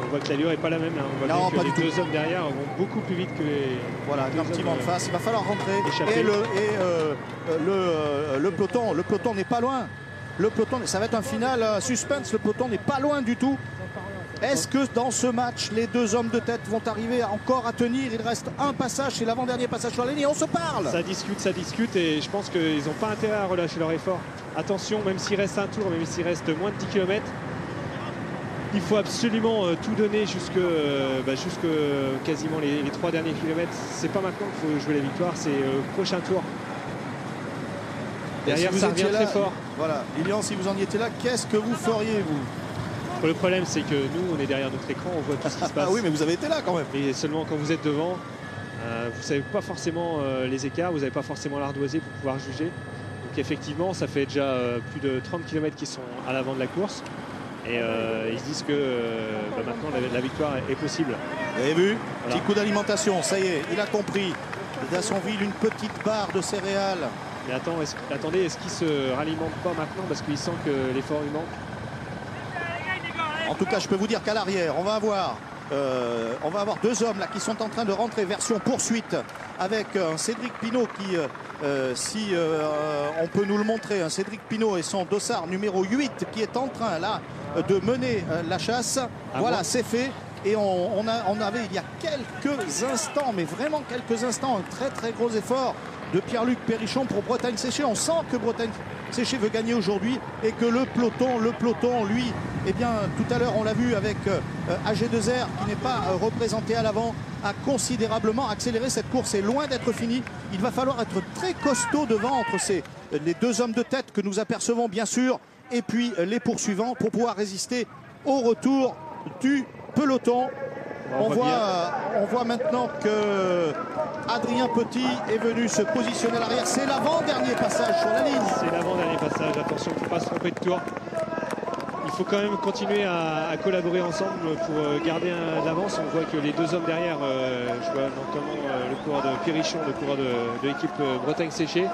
On voit que l'allure n'est pas la même. Hein. On voit bien que les 2 hommes derrière vont beaucoup plus vite que les. Voilà, un petit vent de face. Il va falloir rentrer. Et le peloton n'est pas loin. Le peloton, ça va être un final suspense. Le peloton n'est pas loin du tout. Est-ce que dans ce match, les 2 hommes de tête vont arriver encore à tenir? Il reste un passage, c'est l'avant-dernier passage sur la ligne et on se parle. Ça discute et je pense qu'ils n'ont pas intérêt à relâcher leur effort. Attention, même s'il reste un tour, même s'il reste moins de 10 km, il faut absolument tout donner jusque quasiment les 3 derniers kilomètres. C'est pas maintenant qu'il faut jouer la victoire, c'est prochain tour. Derrière, si ça revient très fort. Voilà, Lilian, si vous en étiez là, qu'est-ce que vous feriez, vous? Le problème, c'est que nous, on est derrière notre écran, on voit tout ce qui se passe. Ah oui, mais vous avez été là quand même. Et seulement quand vous êtes devant, vous ne savez pas forcément les écarts, vous n'avez pas forcément l'ardoisier pour pouvoir juger. Donc effectivement, ça fait déjà plus de 30 km qui sont à l'avant de la course. Et ils se disent que maintenant la victoire est possible. Vous avez vu, voilà. Petit coup d'alimentation, ça y est, il a compris. Dassonville, une petite barre de céréales. Mais attendez, est-ce qu'il se ralimente pas maintenant parce qu'il sent que l'effort lui manque? En tout cas, je peux vous dire qu'à l'arrière, on va avoir deux hommes là qui sont en train de rentrer version poursuite avec Cédric Pinault qui, si on peut nous le montrer, Cédric Pinault et son dossard numéro 8 qui est en train là de mener la chasse. Voilà, c'est fait. Et on avait il y a quelques instants, mais vraiment quelques instants, un très très gros effort de Pierre-Luc Périchon pour Bretagne Séché. On sent que Bretagne Séché veut gagner aujourd'hui et que le peloton, lui, eh bien, tout à l'heure, on l'a vu avec AG2R qui n'est pas représenté à l'avant, a considérablement accéléré. Cette course est loin d'être finie. Il va falloir être très costaud devant entre les deux hommes de tête que nous apercevons bien sûr et puis les poursuivants pour pouvoir résister au retour du peloton. On voit maintenant que Adrien Petit est venu se positionner à l'arrière. C'est l'avant-dernier passage sur la ligne. C'est l'avant-dernier passage. Attention, il ne faut pas se tromper de tour. Il faut quand même continuer à collaborer ensemble pour garder l'avance. On voit que les deux hommes derrière, je vois notamment le coureur de Périchon, le coureur de l'équipe Bretagne Séché,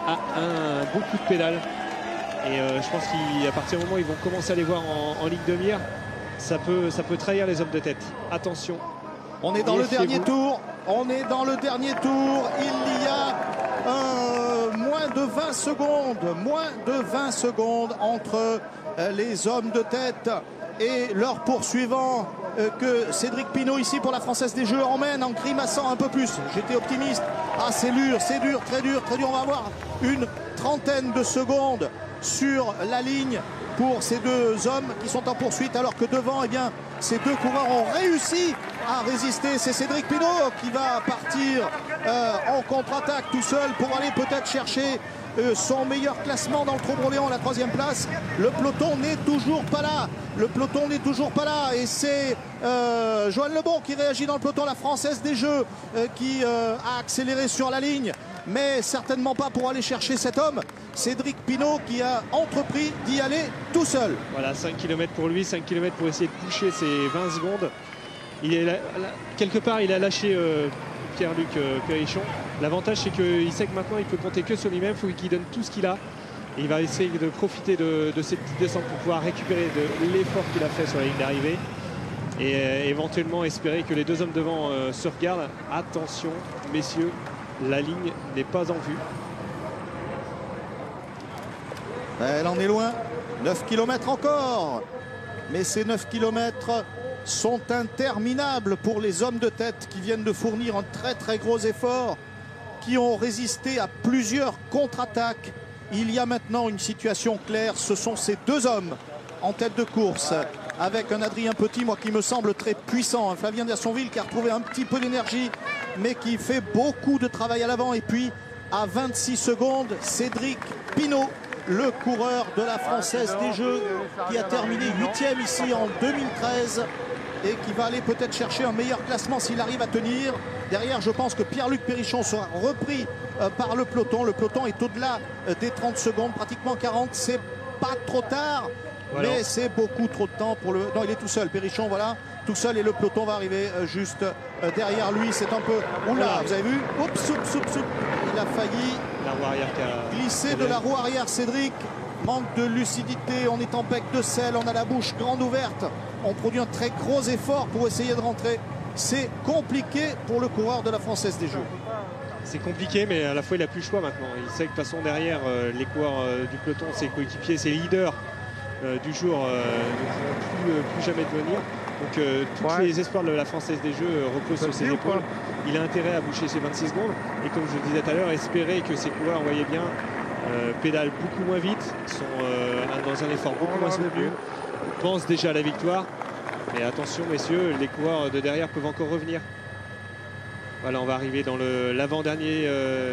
a un beau coup de pédale. Et je pense qu'à partir du moment où ils vont commencer à les voir en ligne de mire, ça peut trahir les hommes de tête. Attention. On est dans le dernier tour. On est dans le dernier tour. Il y a moins de 20 secondes. Moins de 20 secondes entre les hommes de tête et leurs poursuivants que Cédric Pinault ici pour la Française des Jeux emmène en grimaçant un peu plus. J'étais optimiste. Ah, c'est dur, très dur. On va avoir une trentaine de secondes sur la ligne pour ces deux hommes qui sont en poursuite, alors que devant, eh bien, ces deux coureurs ont réussi à résister. C'est Cédric Pinault qui va partir en contre-attaque tout seul pour aller peut-être chercher son meilleur classement dans le Trobroléon, la 3e place. Le peloton n'est toujours pas là. Et c'est Joanne Lebon qui réagit dans le peloton, la Française des Jeux, qui a accéléré sur la ligne, mais certainement pas pour aller chercher cet homme. Cédric Pinault qui a entrepris d'y aller tout seul. Voilà, 5 km pour lui, 5 km pour essayer de boucher ses 20 secondes. Quelque part, il a lâché Pierre-Luc Périchon. L'avantage, c'est qu'il sait que maintenant, il peut compter que sur lui-même. Il faut qu'il donne tout ce qu'il a. Et il va essayer de profiter de cette petite descente pour pouvoir récupérer de l'effort qu'il a fait sur la ligne d'arrivée. Et éventuellement espérer que les deux hommes devant se regardent. Attention, messieurs, la ligne n'est pas en vue. Elle en est loin, 9 km encore. Mais ces 9 km sont interminables pour les hommes de tête qui viennent de fournir un très très gros effort, qui ont résisté à plusieurs contre-attaques. Il y a maintenant une situation claire, ce sont ces deux hommes en tête de course, avec un Adrien Petit, moi qui me semble très puissant, un Flavien Dassonville qui a retrouvé un petit peu d'énergie, mais qui fait beaucoup de travail à l'avant. Et puis à 26 secondes, Cédric Pinault, le coureur de la Française des Jeux, qui a terminé 8e ici en 2013 et qui va aller peut-être chercher un meilleur classement s'il arrive à tenir. Derrière, je pense que Pierre-Luc Périchon sera repris par le peloton. Le peloton est au-delà des 30 secondes, pratiquement 40. C'est pas trop tard, voilà. Mais c'est beaucoup trop de temps pour le... Non, il est tout seul, Périchon, voilà, tout seul, et le peloton va arriver juste derrière lui. C'est un peu... Oula, vous avez vu? Oups, il a failli la roue arrière qui a glisser de la roue arrière, Cédric. Manque de lucidité, on est en bec de sel, on a la bouche grande ouverte. On produit un très gros effort pour essayer de rentrer. C'est compliqué pour le coureur de la Française des Jeux. C'est compliqué, mais à la fois il n'a plus le choix maintenant. Il sait que de toute façon derrière les coureurs du peloton, ses coéquipiers, ses leaders du jour ne pourront plus jamais devenir. Donc tous les espoirs de la Française des Jeux reposent sur ses épaules. Il a intérêt à boucher ses 26 secondes. Et comme je le disais tout à l'heure, espérer que ses coureurs, vous voyez bien, pédalent beaucoup moins vite, sont dans un effort beaucoup moins soutenu, pensent déjà à la victoire. Mais attention messieurs, les coureurs de derrière peuvent encore revenir. Voilà, on va arriver dans l'avant-dernier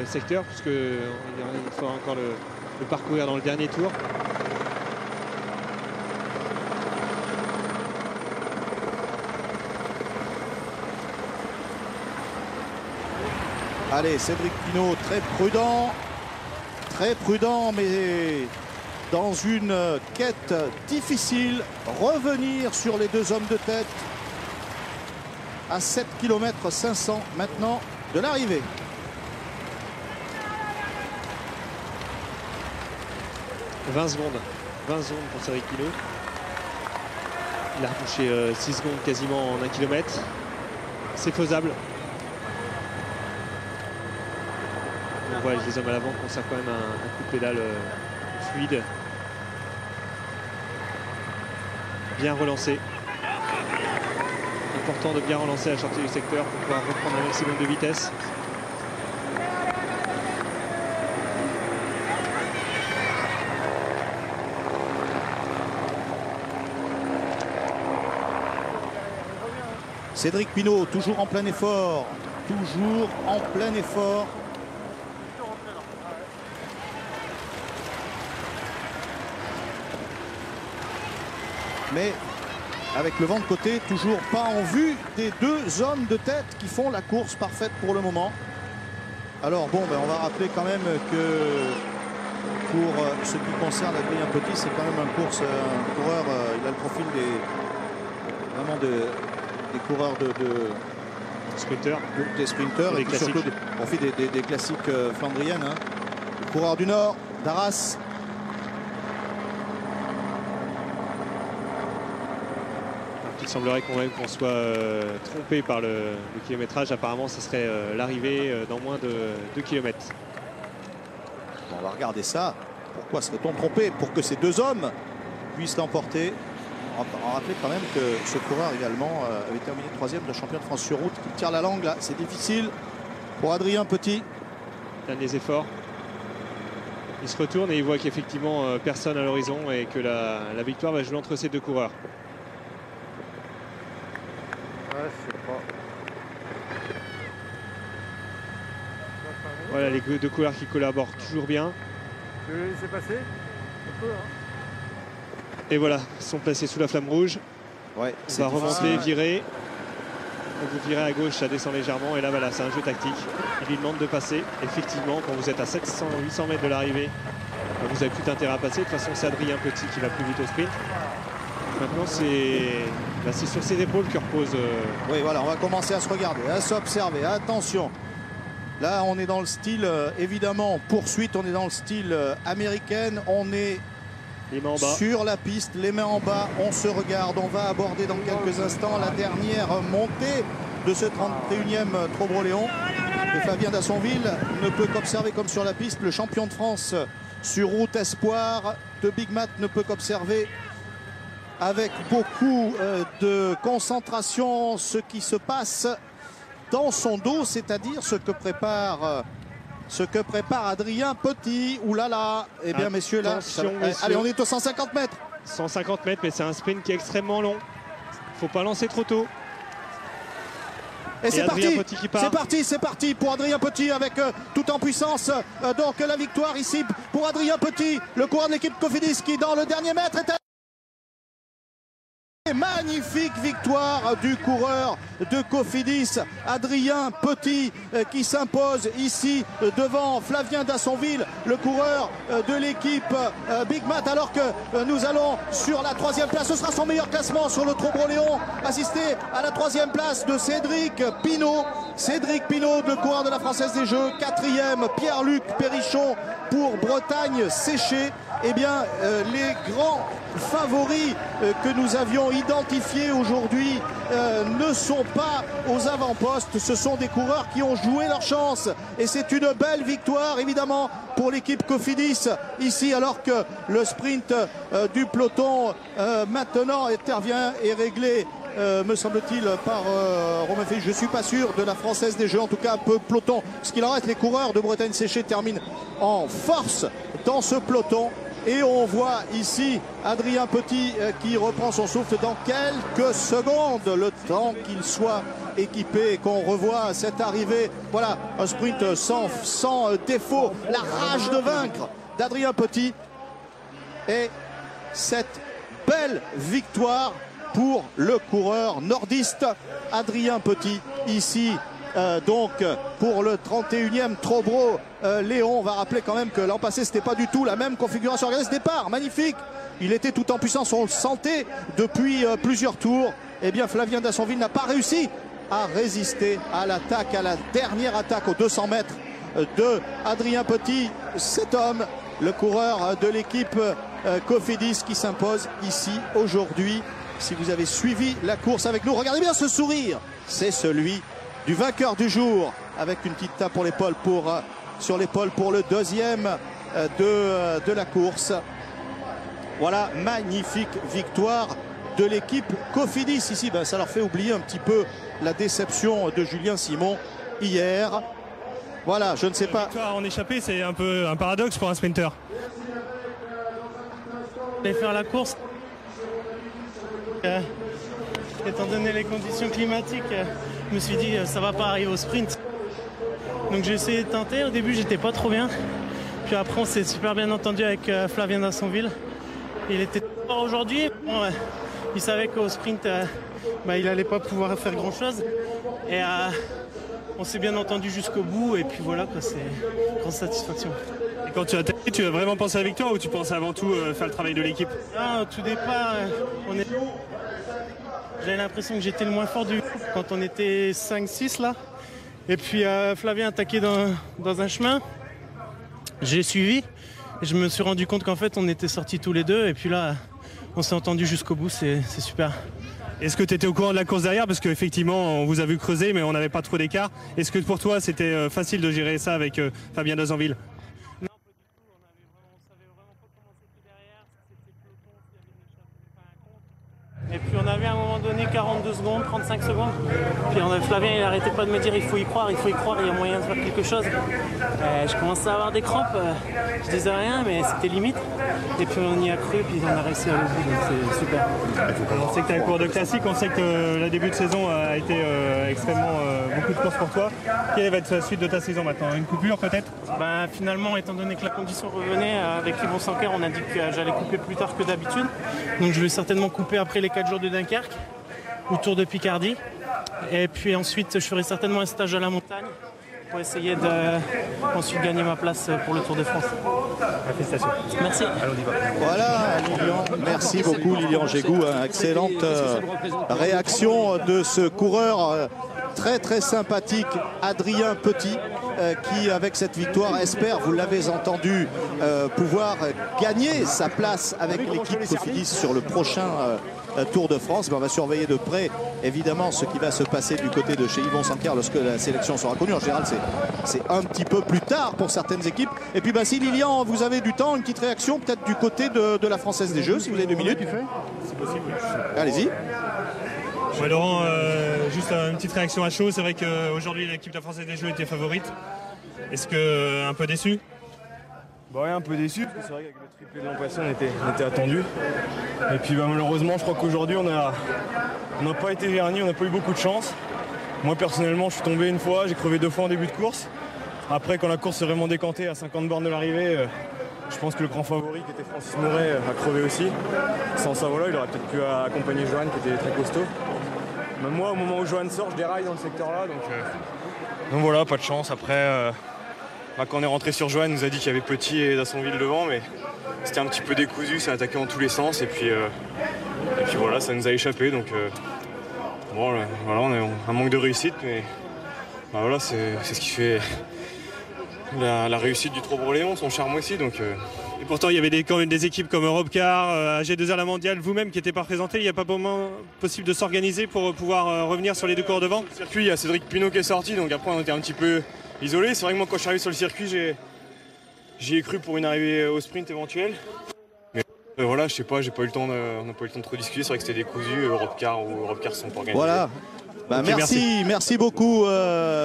secteur, puisqu'il faudra encore le parcourir dans le dernier tour. Allez, Cédric Pinault, très prudent, mais dans une quête difficile. Revenir sur les deux hommes de tête à 7 km 500 maintenant de l'arrivée. « 20 secondes pour Cédric Pinault. Il a retouché 6 secondes quasiment en 1 km. C'est faisable. On voit les hommes à l'avant conservent quand même un coup de pédale fluide. Bien relancé. Important de bien relancer à la sortie du secteur pour pouvoir reprendre un maximum de vitesse. Cédric Pinault, toujours en plein effort. Mais avec le vent de côté, toujours pas en vue des deux hommes de tête qui font la course parfaite pour le moment. Alors bon, on va rappeler quand même que pour ce qui concerne Adrien Petit, c'est quand même un coureur, il a le profil des coureurs des sprinteurs et puis surtout on fait des classiques flandriennes. Hein. Le coureur du Nord, d'Arras. Il semblerait qu'on soit trompé par le kilométrage. Apparemment, ce serait l'arrivée dans moins de 2 km. Bon, on va regarder ça. Pourquoi serait-on trompé? Pour que ces deux hommes puissent l'emporter. On rappelle quand même que ce coureur également avait terminé 3e de champion de France sur route. Il tire la langue là, c'est difficile pour Adrien Petit. Derniers efforts. Il se retourne et il voit qu'effectivement personne à l'horizon et que la victoire va jouer entre ces deux coureurs. Ouais, je sais pas. Voilà les deux coureurs qui collaborent toujours bien. Tu veux le laisser passer un peu, hein. Et voilà, ils sont placés sous la flamme rouge. Ouais, on va remonter, virer. Donc vous virez à gauche, ça descend légèrement. Et là, voilà, c'est un jeu tactique. Il lui demande de passer. Effectivement, quand vous êtes à 700-800 mètres de l'arrivée, vous n'avez plus d'intérêt à passer. De toute façon, c'est Adrien Petit qui va plus vite au sprint. Maintenant, c'est sur ses épaules que repose. Oui, voilà, on va commencer à se regarder, à s'observer. Attention. Là, on est dans le style, évidemment, poursuite. On est dans le style américaine. On est les mains en bas. Sur la piste, les mains en bas, on se regarde. On va aborder dans quelques instants la dernière montée de ce 31e Trobreléon. Et Flavien Dassonville ne peut qu'observer comme sur la piste. Le champion de France sur route espoir de Big Mat ne peut qu'observer avec beaucoup de concentration ce qui se passe dans son dos, c'est-à-dire ce que prépare Adrien Petit. Ouh là là. Eh bien, messieurs, là, allez, on est aux 150 mètres. 150 mètres, mais c'est un sprint qui est extrêmement long. Faut pas lancer trop tôt. Et c'est parti pour Adrien Petit avec tout en puissance. Donc la victoire ici pour Adrien Petit, le coureur de l'équipe Cofidis qui dans le dernier mètre est magnifique victoire du coureur de Cofidis, Adrien Petit, qui s'impose ici devant Flavien Dassonville, le coureur de l'équipe Big Mat, alors que nous allons sur la 3e place. Ce sera son meilleur classement sur le Trobreléon, assisté à la 3e place de Cédric Pinault. Cédric Pinault, le coureur de la Française des Jeux. 4e, Pierre-Luc Perrichon pour Bretagne Séchée. Eh bien, les grands favoris que nous avions identifiés aujourd'hui ne sont pas aux avant-postes. Ce sont des coureurs qui ont joué leur chance. Et c'est une belle victoire, évidemment, pour l'équipe Cofidis ici, alors que le sprint du peloton maintenant intervient et réglé, me semble-t-il, par Romain Félix. Je ne suis pas sûr de la Française des Jeux, en tout cas un peu peloton. Ce qu'il en reste, les coureurs de Bretagne Séchée terminent en force dans ce peloton. Et on voit ici Adrien Petit qui reprend son souffle dans quelques secondes, le temps qu'il soit équipé et qu'on revoit cette arrivée. Voilà, un sprint sans défaut, la rage de vaincre d'Adrien Petit. Et cette belle victoire pour le coureur nordiste Adrien Petit, ici donc pour le 31e Trobro Léon. On va rappeler quand même que l'an passé c'était pas du tout la même configuration. Regardez ce départ, magnifique. Il était tout en puissance, on le sentait depuis plusieurs tours. Eh bien Flavien Dassonville n'a pas réussi à résister à l'attaque, à la dernière attaque aux 200 mètres de Adrien Petit. Cet homme, le coureur de l'équipe Cofidis qui s'impose ici aujourd'hui. Si vous avez suivi la course avec nous, regardez bien ce sourire. C'est celui du vainqueur du jour, avec une petite tape pour l'épaule sur l'épaule pour le deuxième de la course. Voilà, magnifique victoire de l'équipe Cofidis. Ici, ça leur fait oublier un petit peu la déception de Julien Simon hier. Voilà, je ne sais pas. Victoire en échappée, c'est un peu un paradoxe pour un sprinter. Je vais faire la course. Étant donné les conditions climatiques, je me suis dit ça va pas arriver au sprint. Donc j'ai essayé de tenter. Au début, j'étais pas trop bien. Puis après, on s'est super bien entendu avec Flavien Dassonville. Il était fort aujourd'hui. Bon, il savait qu'au sprint, il n'allait pas pouvoir faire grand-chose. Et on s'est bien entendu jusqu'au bout. Et puis voilà, c'est une grande satisfaction. Et quand tu as attaqué, tu as vraiment pensé à la victoire ou tu pensais avant tout faire le travail de l'équipe? Au tout départ, j'avais l'impression que j'étais le moins fort du groupe quand on était 5-6 là. Et puis Flavien attaquait dans un chemin. J'ai suivi. Et je me suis rendu compte qu'en fait on était sortis tous les deux et puis là on s'est entendu jusqu'au bout, c'est super. Est-ce que tu étais au courant de la course derrière? Parce qu'effectivement on vous a vu creuser mais on n'avait pas trop d'écart. Est-ce que pour toi c'était facile de gérer ça avec Fabien Dassonville? Non, pas du tout, on savait vraiment pas comment c'était derrière, si c'était peloton, s'il y avait une échappée, et puis on avait à un moment donné 42 secondes, 35 secondes. Puis Flavien il n'arrêtait pas de me dire il faut y croire, il y a moyen de faire quelque chose. Je commençais à avoir des crampes, je disais rien mais c'était limite. Et puis on y a cru, puis on a réussi à aller au bout, donc c'est super. On sait que tu as un cours de classique, on sait que le début de saison a été extrêmement beaucoup de courses pour toi. Quelle va être la suite de ta saison maintenant? Une coupure peut-être? Finalement, étant donné que la condition revenait, avec Yvon Sanquer, on a dit que j'allais couper plus tard que d'habitude. Donc je vais certainement couper après les 4 jours de Dunkerque, au Tour de Picardie. Et puis ensuite, je ferai certainement un stage à la montagne pour essayer de ensuite gagner ma place pour le Tour de France. Félicitations. Merci. Allons, on y va. Voilà Lilian, merci beaucoup Lilian Gégou, excellente réaction de ce coureur très très sympathique Adrien Petit qui avec cette victoire espère, vous l'avez entendu, pouvoir gagner sa place avec l'équipe Cofidis sur le prochain Tour de France. On va surveiller de près évidemment ce qui va se passer du côté de chez Yvon Sanquer lorsque la sélection sera connue. En général c'est un petit peu plus tard pour certaines équipes. Et puis si Lilian vous avez du temps, une petite réaction peut-être du côté de la Française des Jeux si vous avez 2 minutes. C'est possible. Allez-y. Ouais, Laurent, juste une petite réaction à chaud. C'est vrai qu'aujourd'hui l'équipe de la Française des Jeux était favorite. Est-ce que un peu déçu? Ouais, un peu déçu, parce que c'est vrai qu'avec le triplé de l'an passé, on était attendu. Et puis malheureusement, je crois qu'aujourd'hui, on n'a pas été vernis, on n'a pas eu beaucoup de chance. Moi, personnellement, je suis tombé une fois, j'ai crevé 2 fois en début de course. Après, quand la course s'est vraiment décantée à 50 bornes de l'arrivée, je pense que le grand favori, qui était Francis Mouret, a crevé aussi. Sans ça, voilà, il aurait peut-être pu accompagner Johan, qui était très costaud. Même moi, au moment où Johan sort, je déraille dans le secteur-là. Donc voilà, pas de chance. Après... quand on est rentré sur Johan, il nous a dit qu'il y avait Petit et Dassonville devant, mais c'était un petit peu décousu, ça a attaqué dans tous les sens, et puis voilà, ça nous a échappé. Donc voilà, on a un manque de réussite, mais voilà, c'est ce qui fait la réussite du Trobro Léon, son charme aussi. Et pourtant, il y avait quand même des équipes comme Europcar, AG2R La Mondiale, vous-même qui n'étiez pas présenté. Il n'y a pas possible de s'organiser pour pouvoir revenir sur les 2 cours devant? Sur le circuit, il y a Cédric Pinault qui est sorti, donc après on était un petit peu isolé. C'est vrai que moi, quand je suis arrivé sur le circuit, j'y ai cru pour une arrivée au sprint éventuelle. Mais voilà, je sais pas, on n'a pas eu le temps de trop discuter. C'est vrai que c'était décousu, Europcar ou Europcar se sont pas organisés. Voilà. Okay, merci beaucoup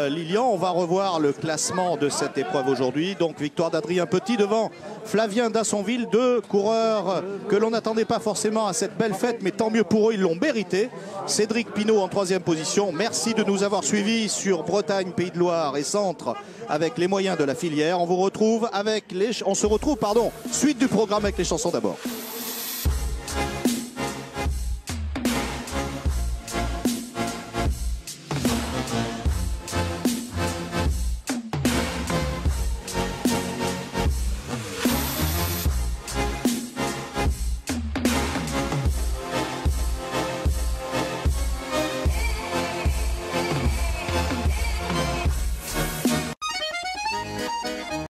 Lilian. On va revoir le classement de cette épreuve aujourd'hui. Donc victoire d'Adrien Petit devant Flavien Dassonville, 2 coureurs que l'on n'attendait pas forcément à cette belle fête, mais tant mieux pour eux, ils l'ont mérité. Cédric Pinault en 3e position. Merci de nous avoir suivis sur Bretagne, Pays de Loire et Centre avec les moyens de la filière. On se retrouve suite du programme avec les chansons d'abord.